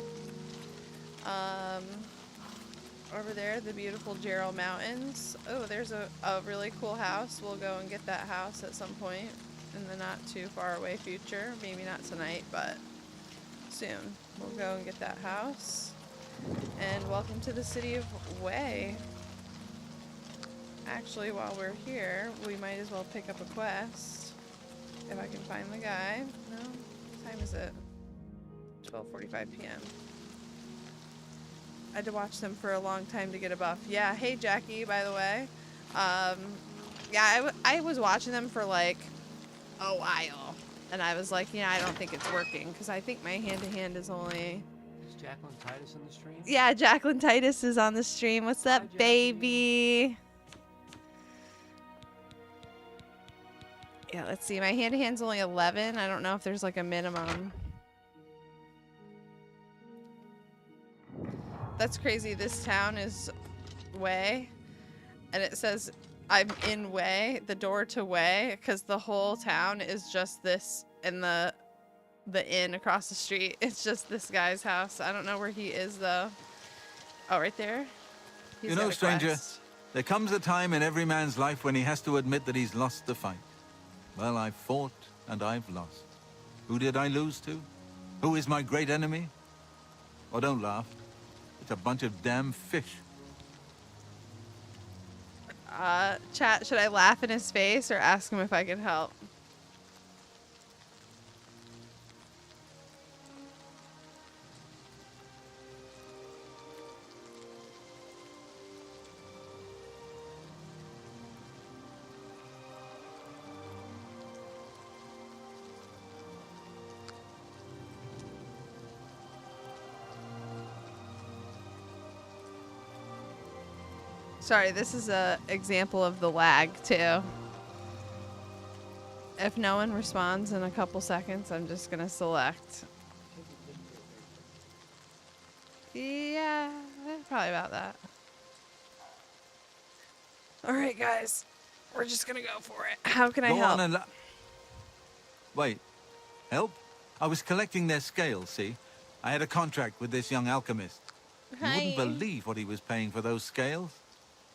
Over there, the beautiful Gerald Mountains. Oh, there's a really cool house. We'll go and get that house at some point in the not too far away future. Maybe not tonight, but soon. We'll go and get that house. And welcome to the city of Way. Actually, while we're here, we might as well pick up a quest. If I can find the guy. No? What time is it? 12:45 p.m. I had to watch them for a long time to get a buff. Yeah, hey Jackie, by the way. Yeah, I was watching them for like a while. And I was like, yeah, I don't think it's working. Because I think my hand-to-hand is only... Is Jacqueline Titus in the stream? Yeah, Jacqueline Titus is on the stream. What's up, Hi, baby? Yeah, let's see. My hand-to-hand's only 11. I don't know if there's like a minimum. That's crazy. This town is Way. And it says I'm in Way, the door to Way, because the whole town is just this, and the inn across the street. It's just this guy's house. I don't know where he is, though. Oh, right there? He's You know, stranger, there comes a time in every man's life when he has to admit that he's lost the fight. Well, I've fought, and I've lost. Who did I lose to? Who is my great enemy? Oh, don't laugh. It's a bunch of damn fish. Chat, should I laugh in his face or ask him if I can help? Sorry, this is a example of the lag too. If no one responds in a couple seconds, I'm just gonna select. Yeah, probably about that. All right, guys, we're just gonna go for it. How can I Go help? on and... Wait. Help? I was collecting their scales, see? I had a contract with this young alchemist. You wouldn't Hi. believe what he was paying for those scales.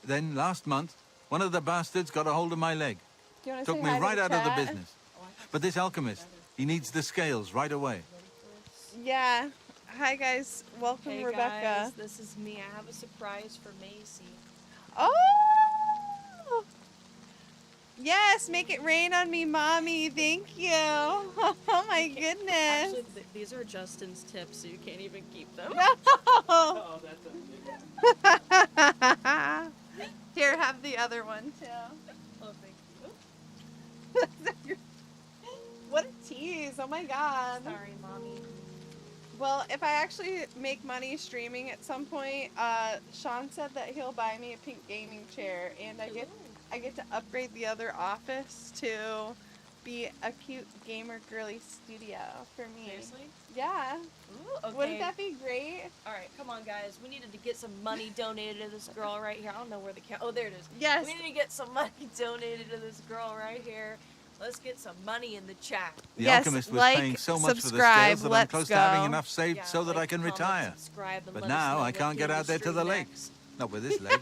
Then, last month, one of the bastards got a hold of my leg. Do you wanna Took say me hi to right the out of the chat? business. But this alchemist, he needs the scales right away. Yeah. Hi, guys. Welcome, Hey Rebecca. guys, this is me. I have a surprise for Macey. Oh! Yes, make it rain on me, mommy. Thank you. Oh my goodness. Actually, these are Justin's tips, so you can't even keep them. No. Oh, that's a Here, have the other one too. Oh, thank you. What a tease. Oh my god. Sorry, mommy. Well, if I actually make money streaming at some point, Sean said that he'll buy me a pink gaming chair, and I get to upgrade the other office to be a cute gamer girly studio for me. Seriously? Yeah. Ooh, okay. Wouldn't that be great? All right, come on, guys. We needed to get some money donated to this girl right here. I don't know where the oh, there it is. Yes. We need to get some money donated to this girl right here. Let's get some money in the chat. The Yes, alchemist was like, paying so much for the subscribe, scales that I'm let's close to having go. enough saved Yeah, so that I like, can comment, retire. subscribe, and But let us now know I what can't get game out there to stream the lake. next. Not with this leg.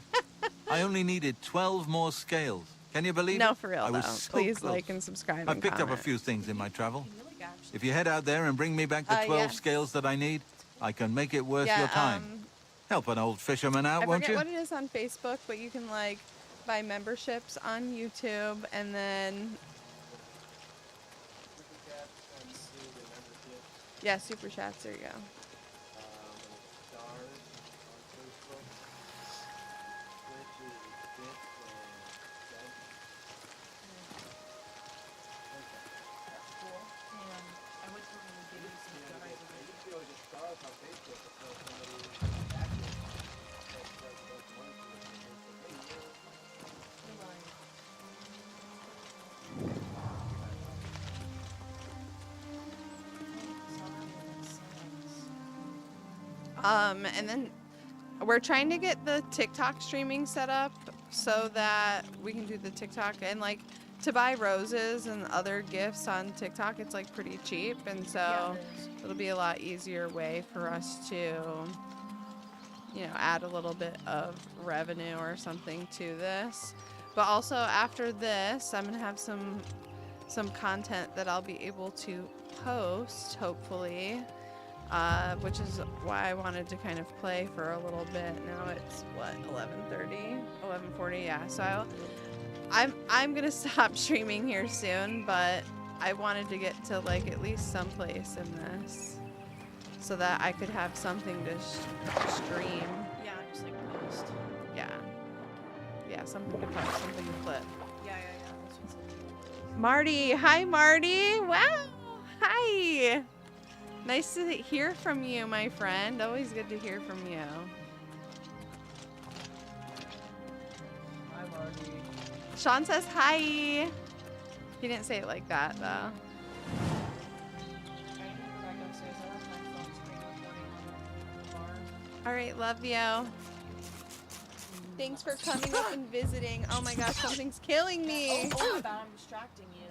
I only needed 12 more scales. Can you believe No, it? for real I though. was so Please close. like and subscribe. I and picked up a comment. few things in my travel. You really got If you head out there and bring me back the 12 yes. scales that I need, I can make it worth Yeah, your time. Help an old fisherman out, I won't forget you? what it is on Facebook, but you can like buy memberships on YouTube, and then yeah, super chats. There you go. And then we're trying to get the TikTok streaming set up so that we can do the TikTok, and like to buy roses and other gifts on TikTok, it's like pretty cheap, and so Yeah, it is. it'll be a lot easier way for us to, you know, add a little bit of revenue or something to this. But also after this, I'm gonna have some content that I'll be able to post, hopefully, which is why I wanted to kind of play for a little bit. Now it's what, 11:30, 11:40, yeah. So I'm gonna stop streaming here soon, but I wanted to get to like at least some place in this so that I could have something to stream. Yeah, just like post. Yeah, something to post, something to clip. Yeah. That's what's up. Marty, hi Marty. Wow, hi. Nice to hear from you, my friend. Always good to hear from you. Hi, Marty. Sean says hi. He didn't say it like that though. I need to go back upstairs. I left my phone screen recording on the bar. All right, love you. Thanks for coming up and visiting. Oh my gosh, something's killing me. Oh my bad, I'm distracting you.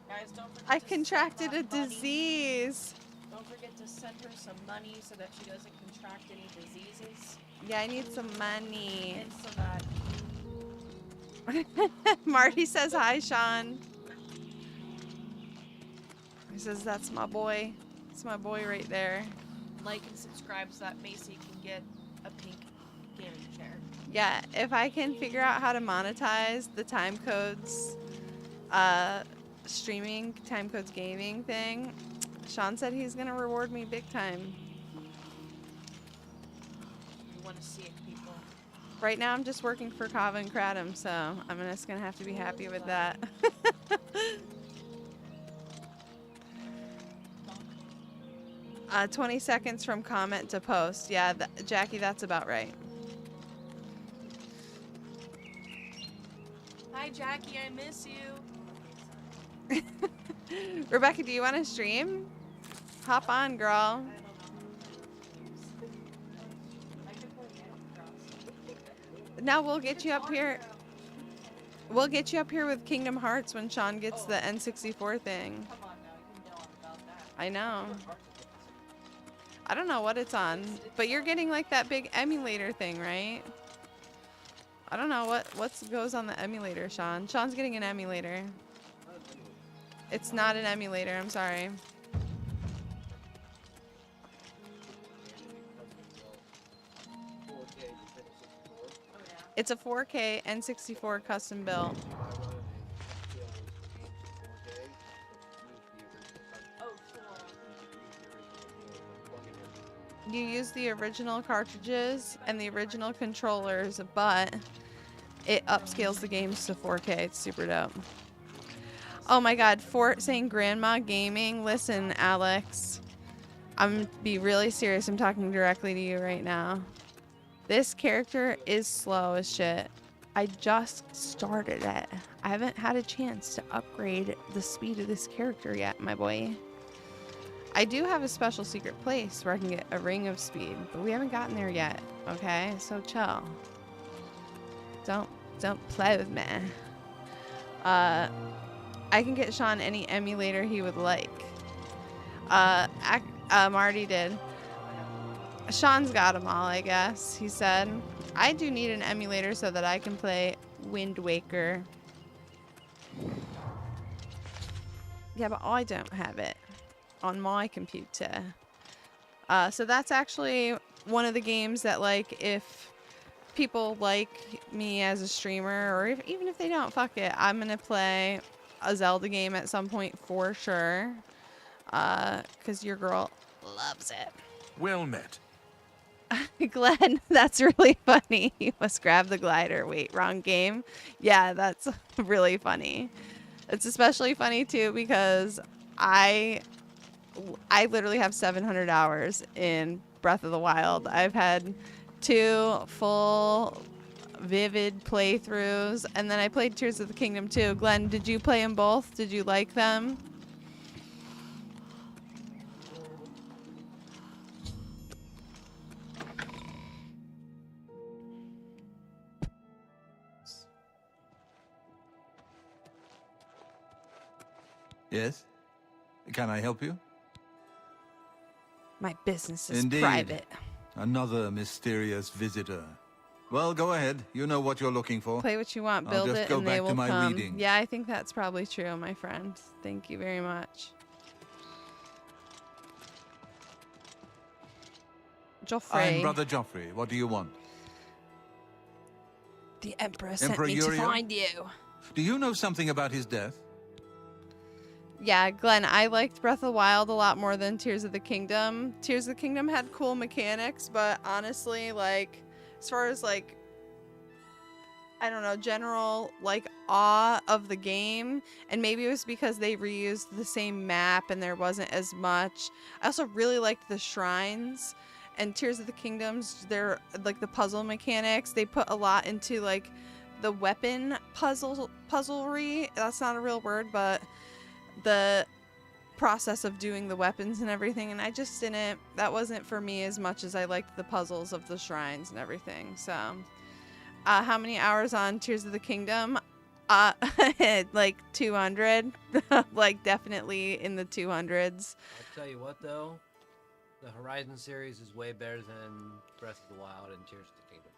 Guys, don't forget I to contracted a send that money. disease. Don't forget to send her some money so that she doesn't contract any diseases. Yeah, I need some money. And so that Marty says hi, Sean. He says that's my boy. It's my boy right there. like and subscribe so that Macey can get a pink gaming chair. Yeah, if I can figure out how to monetize the Timecode's streaming, Timecode's gaming thing, Sean said he's gonna reward me big time. You want to see it, people. Right now I'm just working for Kava and Kratom, so I'm just gonna have to be happy with that. 20 seconds from comment to post. Yeah, Jackie, that's about right. Hi, Jackie. I miss you. Rebecca, do you want to stream? Hop on, girl. Now we'll get you up here. We'll get you up here with Kingdom Hearts when Sean gets the N64 thing. I know. I don't know what it's on, but you're getting like that big emulator thing, right? I don't know what goes on the emulator, Sean. Sean's getting an emulator. It's not an emulator, I'm sorry. It's a 4K N64 custom built. You use the original cartridges and the original controllers, but it upscales the games to 4K. It's super dope. Oh my god, Fort saying Grandma Gaming. Listen, Alex. I'm be really serious. I'm talking directly to you right now. This character is slow as shit. I just started it. I haven't had a chance to upgrade the speed of this character yet, my boy. I do have a special secret place where I can get a ring of speed, but we haven't gotten there yet, okay? So chill. Don't play with me. I can get Sean any emulator he would like. Marty did. Sean's got them all, I guess, he said. I do need an emulator so that I can play Wind Waker. Yeah, but I don't have it on my computer. So that's actually one of the games that, like, if people like me as a streamer, or even if they don't, fuck it, I'm gonna play a Zelda game at some point for sure. Because your girl loves it. Well met. Glenn, that's really funny. You must grab the glider. Wait, wrong game? Yeah, that's really funny. It's especially funny too because I literally have 700 hours in Breath of the Wild. I've had 2 full vivid playthroughs, and then I played Tears of the Kingdom too. Glenn, did you play them both? Did you like them? Yes? Can I help you? My business is Indeed. private. Another mysterious visitor. Well, go ahead. You know what you're looking for. Play what you want, I'll build just it, go and they back to will my come. reading. Yeah, I think that's probably true, my friend. Thank you very much. Joffrey. I'm Brother Joffrey. What do you want? The Emperor sent Emperor me to Uriel? find you. Do you know something about his death? Yeah, Glenn, I liked Breath of the Wild a lot more than Tears of the Kingdom. Tears of the Kingdom had cool mechanics, but honestly, like, as far as, like, I don't know, general, like, awe of the game, and maybe it was because they reused the same map and there wasn't as much. I also really liked the shrines, and Tears of the Kingdoms, they're, like, the puzzle mechanics, they put a lot into, like, the weapon puzzlery. That's not a real word, but the process of doing the weapons and everything, and I just didn't, that wasn't for me as much as I liked the puzzles of the shrines and everything. So how many hours on Tears of the Kingdom? Like 200. Like definitely in the 200s. I'll tell you what though, the Horizon series is way better than Breath of the Wild and Tears of the Kingdom.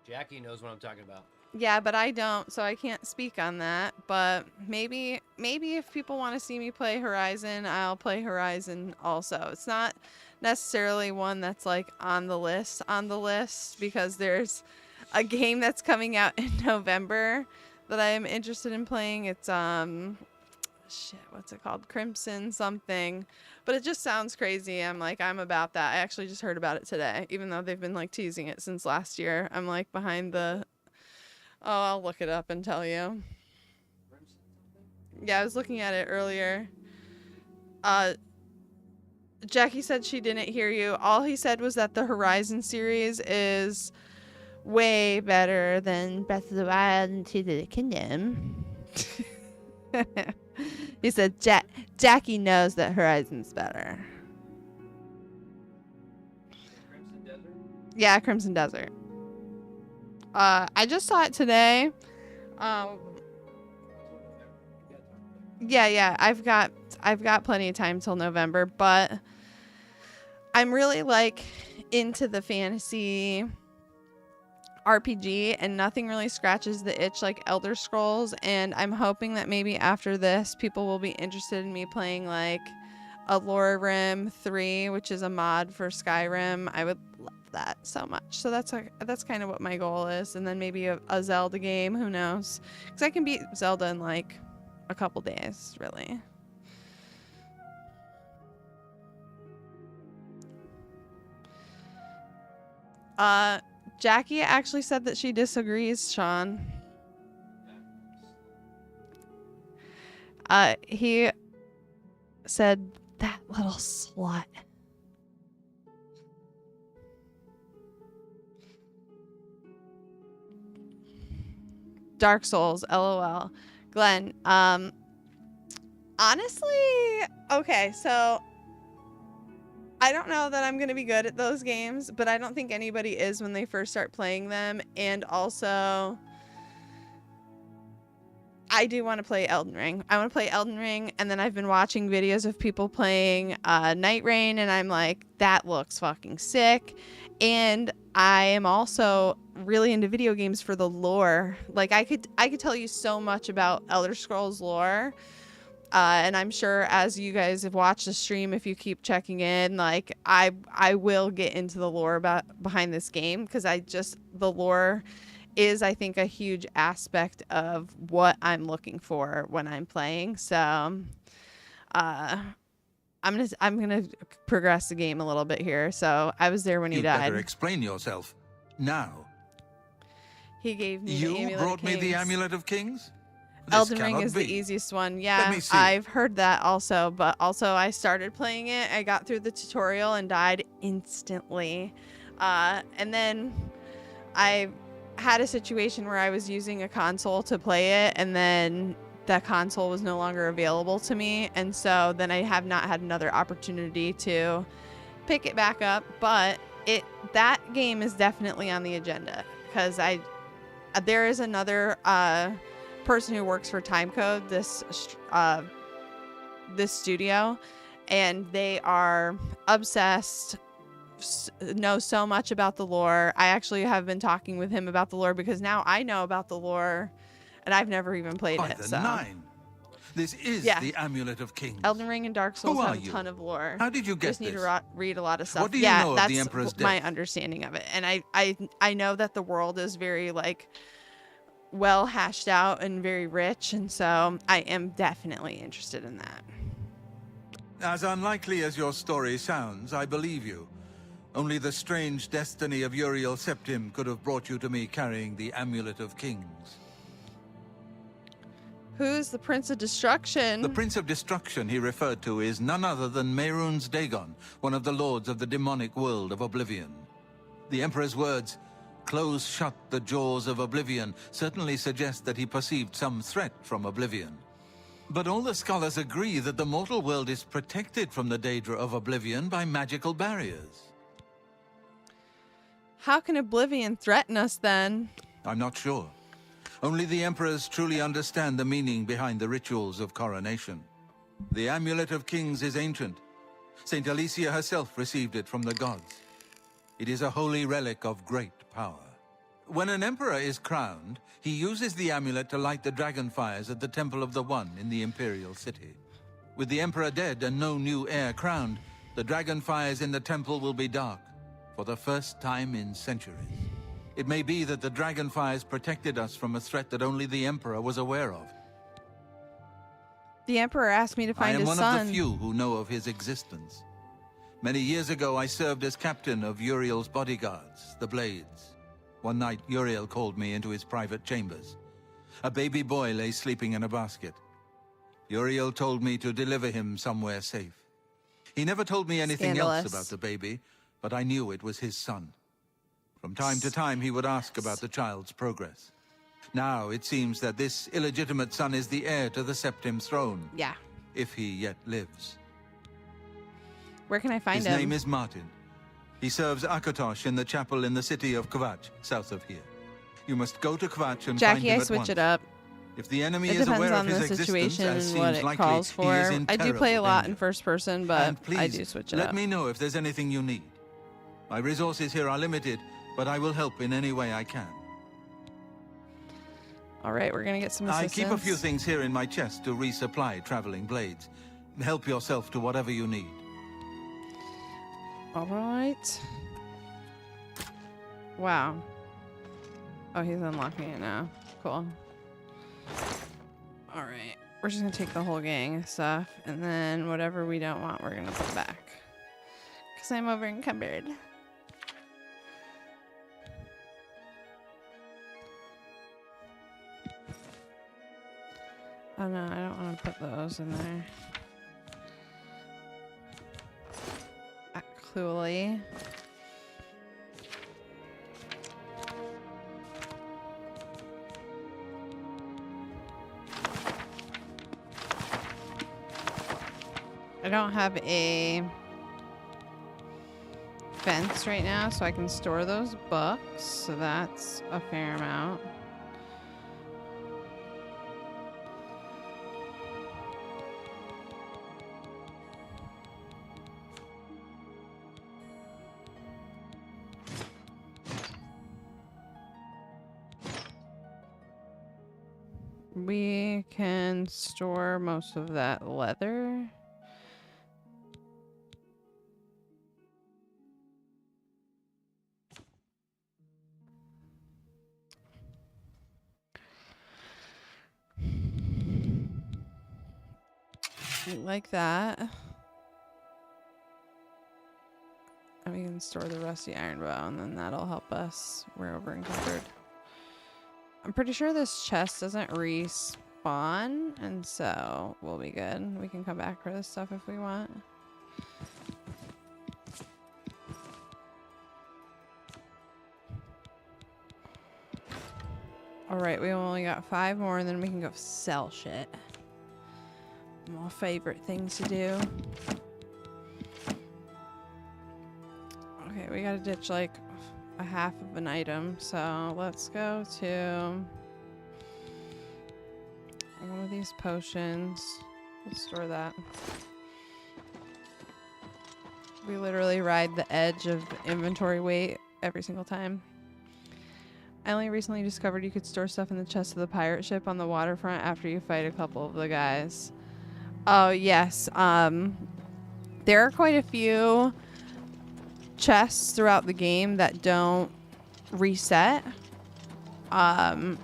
Jackie knows what I'm talking about. Yeah, but I don't, so I can't speak on that. But maybe if people want to see me play Horizon, I'll play Horizon also. It's not necessarily one that's like on the list because there's a game that's coming out in November that I am interested in playing. It's shit, what's it called? Crimson something. But it just sounds crazy. I'm about that. I actually just heard about it today, even though they've been like teasing it since last year. I'm like behind the I'll look it up and tell you. Yeah, I was looking at it earlier. Jackie said she didn't hear you. All he said was that the Horizon series is way better than Breath of the Wild and Tears of the Kingdom. He said Jackie knows that Horizon's better. Crimson Desert? Yeah, Crimson Desert. I just saw it today. Yeah, I've got plenty of time till November, but I'm really like into the fantasy RPG, and nothing really scratches the itch like Elder Scrolls, and I'm hoping that maybe after this people will be interested in me playing like a Rim 3, which is a mod for Skyrim. I would love that so much. So that's kind of what my goal is, and then maybe a Zelda game, who knows, because I can beat Zelda in like a couple days, really. Jackie actually said that she disagrees, Sean. He said, that little slut. Dark Souls, LOL. Glenn, honestly, okay, so I don't know that I'm going to be good at those games, but I don't think anybody is when they first start playing them. And also, I do want to play Elden Ring. I want to play Elden Ring, and then I've been watching videos of people playing Night Rain, and I'm like, that looks fucking sick. And I am also really into video games for the lore. Like, I could tell you so much about Elder Scrolls lore. And I'm sure as you guys have watched the stream, if you keep checking in, like I will get into the lore behind this game, because the lore is, I think, a huge aspect of what I'm looking for when I'm playing. So I'm gonna progress the game a little bit here. So I was there when he died. You better explain yourself now. He gave me the You Amulet brought of me the Kings. Amulet of Kings? This Elden Ring cannot is be. the easiest one. Let Yeah, me see. I've heard that also, but also I started playing it. I got through the tutorial and died instantly. And then I had a situation where I was using a console to play it, and then that console was no longer available to me. And so then I have not had another opportunity to pick it back up, but that game is definitely on the agenda, because there is another person who works for Timecode, this studio, and they are obsessed, know so much about the lore. I actually have been talking with him about the lore, because now I know about the lore, and I've never even played By it. the So nine. This is Yeah. the Amulet of Kings. Elden Ring and Dark Souls Who are have a you? ton of lore. How did you get Just need this? to read a lot of stuff. What do you yeah, know of that's the Emperor's my death? understanding of it, and I know that the world is very like well hashed out and very rich, and so I am definitely interested in that. As unlikely as your story sounds, I believe you. Only the strange destiny of Uriel Septim could have brought you to me carrying the Amulet of Kings. Who's the Prince of Destruction? The Prince of Destruction he referred to is none other than Mehrunes Dagon, one of the lords of the demonic world of Oblivion. The Emperor's words, "Close shut the jaws of Oblivion," certainly suggest that he perceived some threat from Oblivion. But all the scholars agree that the mortal world is protected from the danger of Oblivion by magical barriers. How can Oblivion threaten us then? I'm not sure. Only the Emperors truly understand the meaning behind the rituals of coronation. The Amulet of Kings is ancient. Saint Alicia herself received it from the gods. It is a holy relic of great power. When an emperor is crowned, he uses the amulet to light the dragon fires at the Temple of the One in the Imperial City. With the emperor dead and no new heir crowned, the dragon fires in the temple will be dark, for the first time in centuries. It may be that the dragon fires protected us from a threat that only the emperor was aware of. The Emperor asked me to find I am his one son. of the few who know of his existence. Many years ago, I served as captain of Uriel's bodyguards, the Blades. One night, Uriel called me into his private chambers. A baby boy lay sleeping in a basket. Uriel told me to deliver him somewhere safe. He never told me anything else Scandalous. about the baby, but I knew it was his son. From time to time, he would ask about the child's progress. Now, it seems that this illegitimate son is the heir to the Septim throne. Yeah. if he yet lives. Where can I find His him? name is Martin. He serves Akatosh in the chapel in the city of Kvatch, south of here. You must go to Kvatch and Jackie, find him I at switch once. it up. If the enemy It is depends aware of on his the existence, situation as and what seems it likely, calls he for. is in I do play a terrible lot danger. in first person, but And please, I do switch it let up. me know if there's anything you need. My resources here are limited, but I will help in any way I can. All right, we're gonna get some I assistance. keep a few things here in my chest to resupply traveling blades. Help yourself to whatever you need. All right. Wow. Oh, he's unlocking it now. Cool. All right. We're just gonna take the whole gang of stuff, and then whatever we don't want, we're gonna put back. Cause I'm over encumbered. Oh no, I don't want to put those in there. Coolly. I don't have a fence right now, so I can store those books. So that's a fair amount. We can store most of that leather. Like that. And we can store the rusty iron bow, and then that'll help us. We're over encumbered. I'm pretty sure this chest doesn't respawn, and so we'll be good. We can come back for this stuff if we want. Alright, we only got 5 more, and then we can go sell shit. My favorite things to do. Okay, we gotta ditch like a half of an item, so let's go to one of these potions. Let's store that. We literally ride the edge of inventory weight every single time. I only recently discovered you could store stuff in the chest of the pirate ship on the waterfront after you fight a couple of the guys. Oh, yes. There are quite a few chests throughout the game that don't reset. And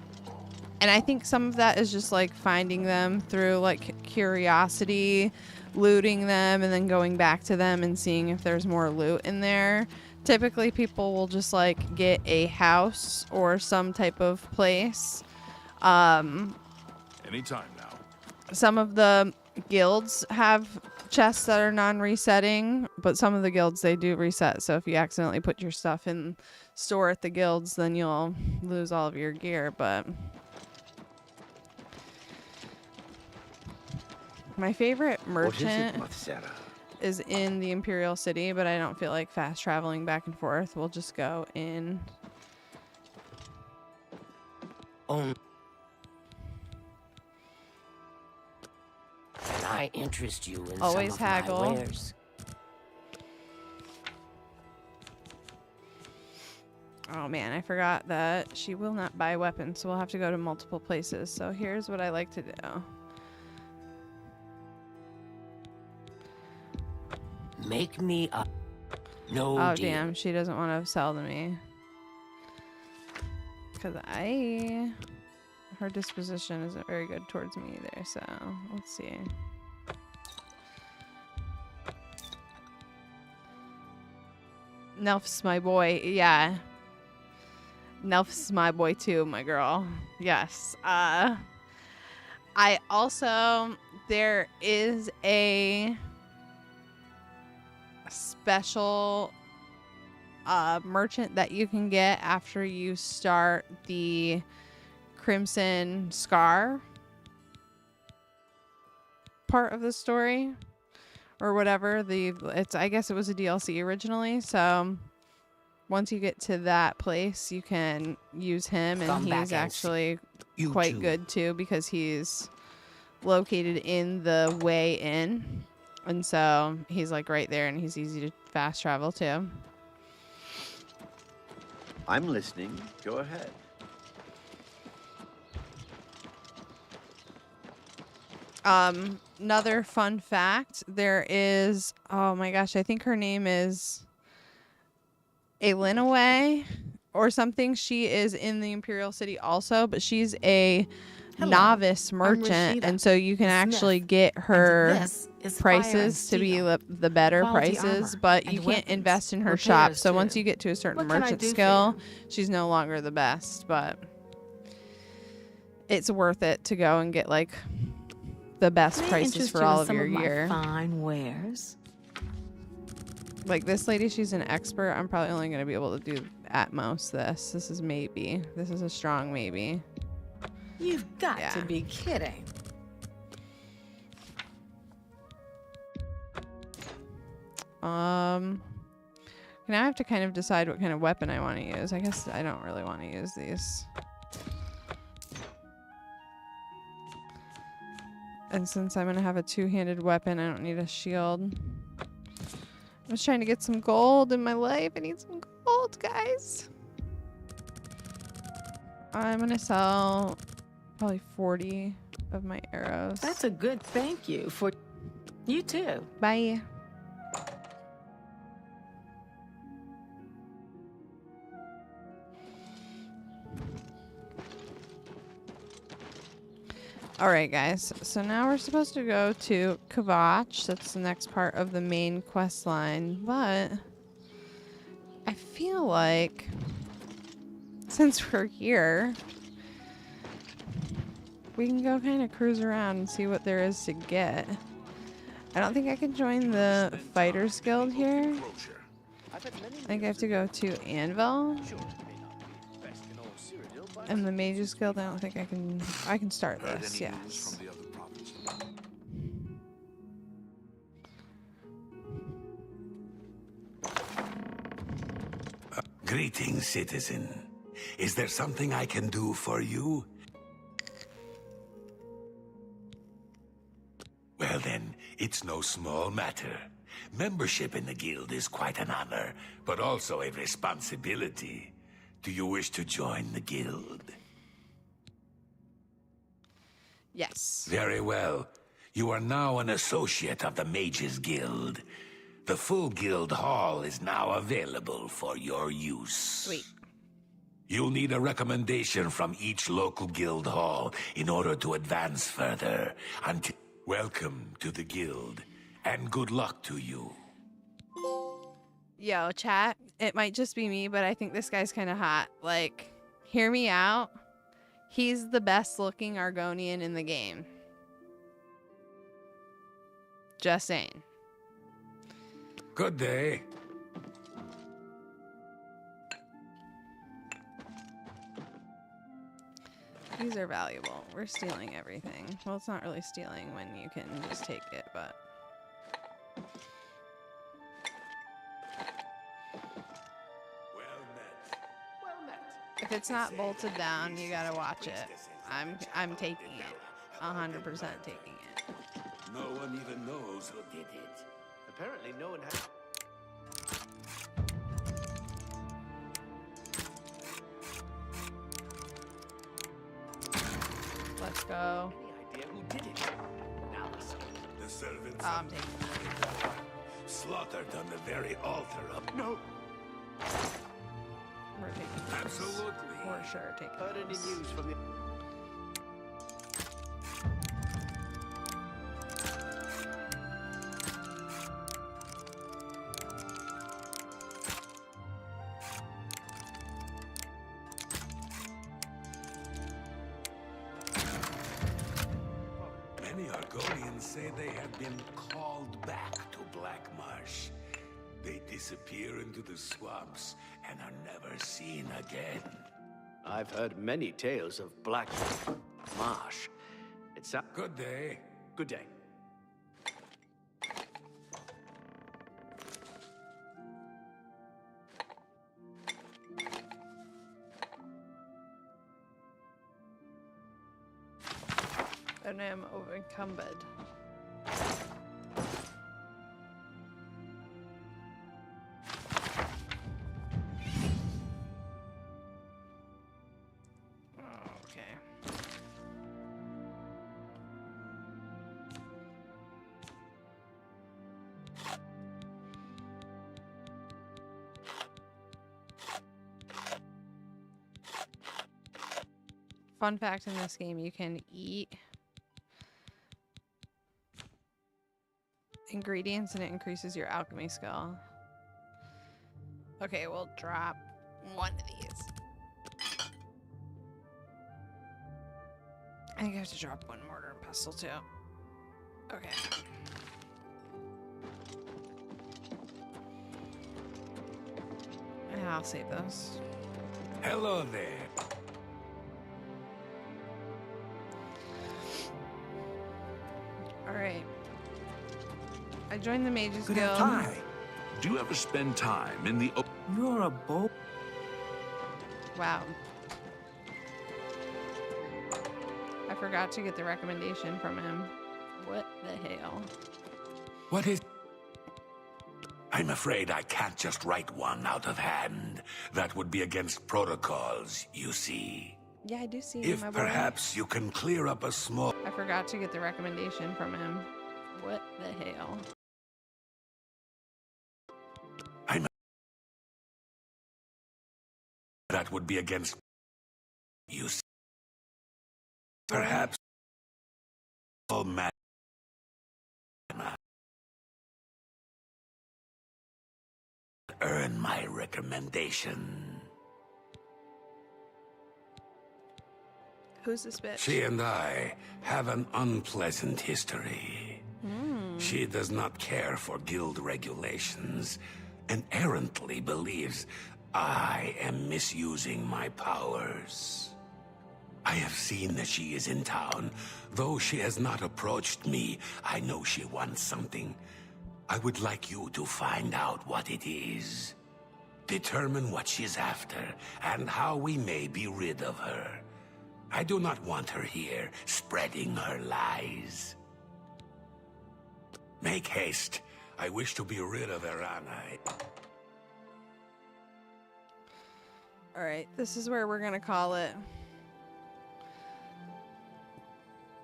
I think some of that is just like finding them through like curiosity, looting them, and then going back to them and seeing if there's more loot in there. Typically people will just like get a house or some type of place. Anytime now. Some of the guilds have chests that are non-resetting, but some of the guilds, they do reset. So if you accidentally put your stuff in store at the guilds, then you'll lose all of your gear. But my favorite merchant is in the Imperial City, but I don't feel like fast traveling back and forth. We'll just go in. Can I interest you in Always some of haggle. my wares? Oh man, I forgot that she will not buy weapons, so we'll have to go to multiple places. So here's what I like to do. Make me a no Oh deal. damn, she doesn't want to sell to me. Because her disposition isn't very good towards me either, so let's see. Nelf's my boy, yeah. Nelf's my boy too, my girl. Yes. I also, there is a special merchant that you can get after you start the Crimson Scar part of the story or whatever. I guess it was a DLC originally. So once you get to that place, you can use him, and Come back he's and actually You quite too. good too because he's located in the way in, and so he's like right there, and he's easy to fast travel to. I'm listening. Go ahead. Another fun fact, there is, oh my gosh, I think her name is Elinaway or something. She is in the Imperial City also, but she's a novice merchant, and so you can actually get her prices to be the better prices, but you can't invest in her shop. So once you get to a certain merchant skill, she's no longer the best, but it's worth it to go and get like the best prices for all of your gear. Fine wares. Like this lady, she's an expert. I'm probably only going to be able to do at most this. This is maybe. This is a strong maybe. You've got to be kidding. Now I have to kind of decide what kind of weapon I want to use. I guess I don't really want to use these. And since I'm going to have a two-handed weapon, I don't need a shield. I was trying to get some gold in my life. I need some gold, guys. I'm going to sell probably 40 of my arrows. That's a good thank you for you too. Bye. Alright guys, so now we're supposed to go to Kvatch. That's the next part of the main quest line, but I feel like since we're here, we can go kind of cruise around and see what there is to get. I don't think I can join the Fighters Guild here. I think I have to go to Anvil. And the Mages Guild, I don't think I can. I can start this, yes. Greetings, citizen. Is there something I can do for you? Well then, it's no small matter. Membership in the guild is quite an honor, but also a responsibility. Do you wish to join the guild? Yes. Very well. You are now an associate of the Mages Guild. The full guild hall is now available for your use. Sweet. You'll need a recommendation from each local guild hall in order to advance further. Welcome to the guild, and good luck to you. Yo, chat, it might just be me, but I think this guy's kind of hot. Like, hear me out. He's the best looking Argonian in the game. Just saying. Good day. These are valuable. We're stealing everything. Well, it's not really stealing when you can just take it, but... If it's not bolted down, you gotta watch it. I'm taking it. 100% taking it. No one even knows who did it. Apparently, no one has. Let's go. Any idea who did it? Now listen. The servants I'm taking it. slaughtered on the very altar of... No! We're taking this. Absolutely. For sure taking Heard any this. news from the... Many Argonians say they have been called back to Black Marsh. They disappear into the swamps and are never seen again. I've heard many tales of Black Marsh. It's a... Good day. Good day. and am overencumbered. Okay. Fun fact in this game, you can eat ingredients and it increases your alchemy skill. Okay, we'll drop one of these. I think I have to drop one mortar and pestle too. Okay. And I'll save those. Hello there. Alright. I joined the Mages Good Guild. Hi. Do you ever spend time in the... You're a bold... Wow. I forgot to get the recommendation from him. What the hell? What is... I'm afraid I can't just write one out of hand. That would be against protocols, you see. Yeah, I do see If my boy. perhaps you can clear up a small... I forgot to get the recommendation from him. What the hell? That would be against... You see. Perhaps... all ma- earn my recommendation. Who's this bitch? She and I have an unpleasant history. She does not care for guild regulations and errantly believes I am misusing my powers. I have seen that she is in town. Though she has not approached me, I know she wants something. I would like you to find out what it is. Determine what she's after and how we may be rid of her. I do not want her here, spreading her lies. Make haste. I wish to be rid of Erana. Alright, this is where we're gonna call it.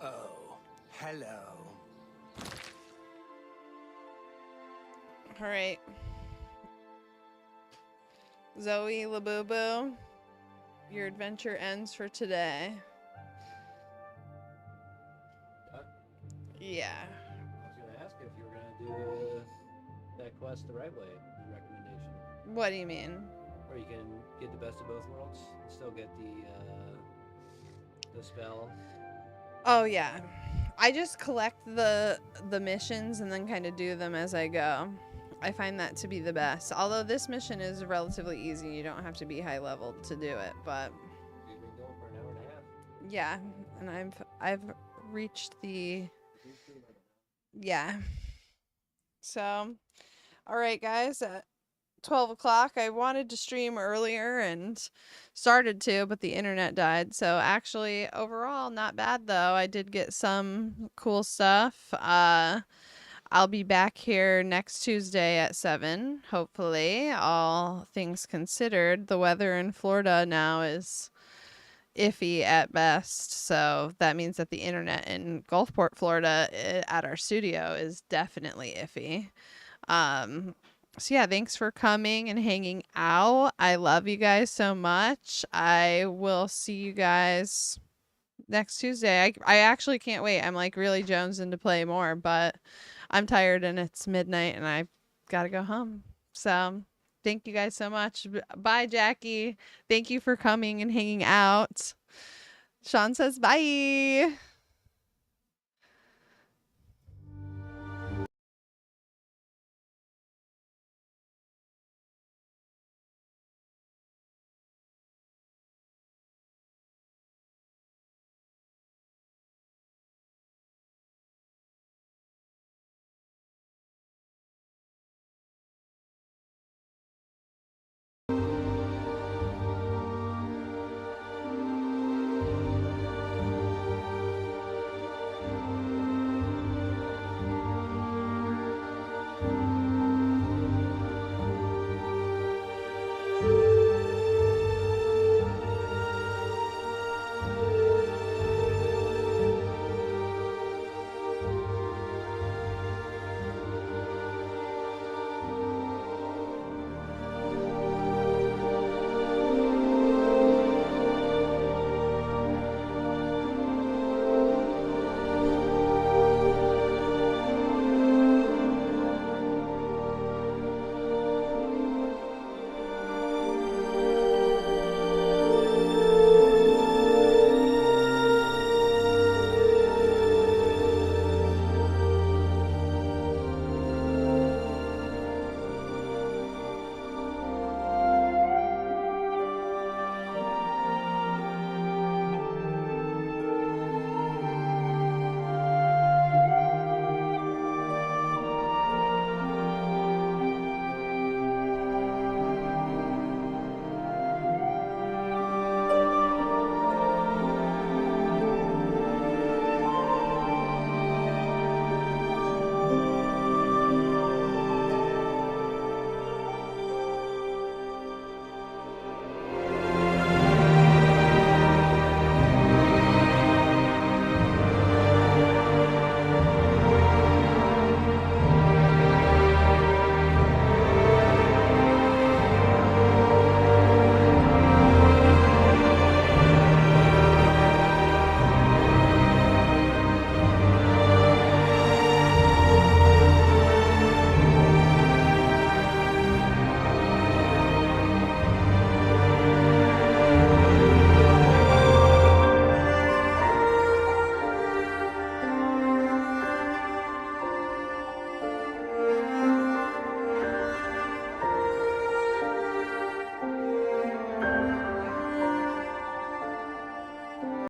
Oh, hello. Alright. Zoe Labubu, your adventure ends for today. Yeah. I was gonna ask if you were gonna do that quest the right way. The recommendation, What do you mean? where you can get the best of both worlds and still get the spell. Oh yeah. I just collect the missions and then kind of do them as I go. I find that to be the best. Although this mission is relatively easy, you don't have to be high level to do it, but We've been going for an hour and a half. yeah, and I've reached the yeah. So, all right, guys, at 12 o'clock, I wanted to stream earlier and started to, but the internet died. So actually, overall, not bad though. I did get some cool stuff. I'll be back here next Tuesday at 7, hopefully, all things considered. The weather in Florida now is iffy at best, so that means that the internet in Gulfport, Florida at our studio is definitely iffy. So yeah, thanks for coming and hanging out. I love you guys so much. I will see you guys next Tuesday. I actually can't wait. I'm like really jonesing to play more, but I'm tired and it's midnight and I've got to go home. So thank you guys so much. Bye, Jackie. Thank you for coming and hanging out. Sean says bye.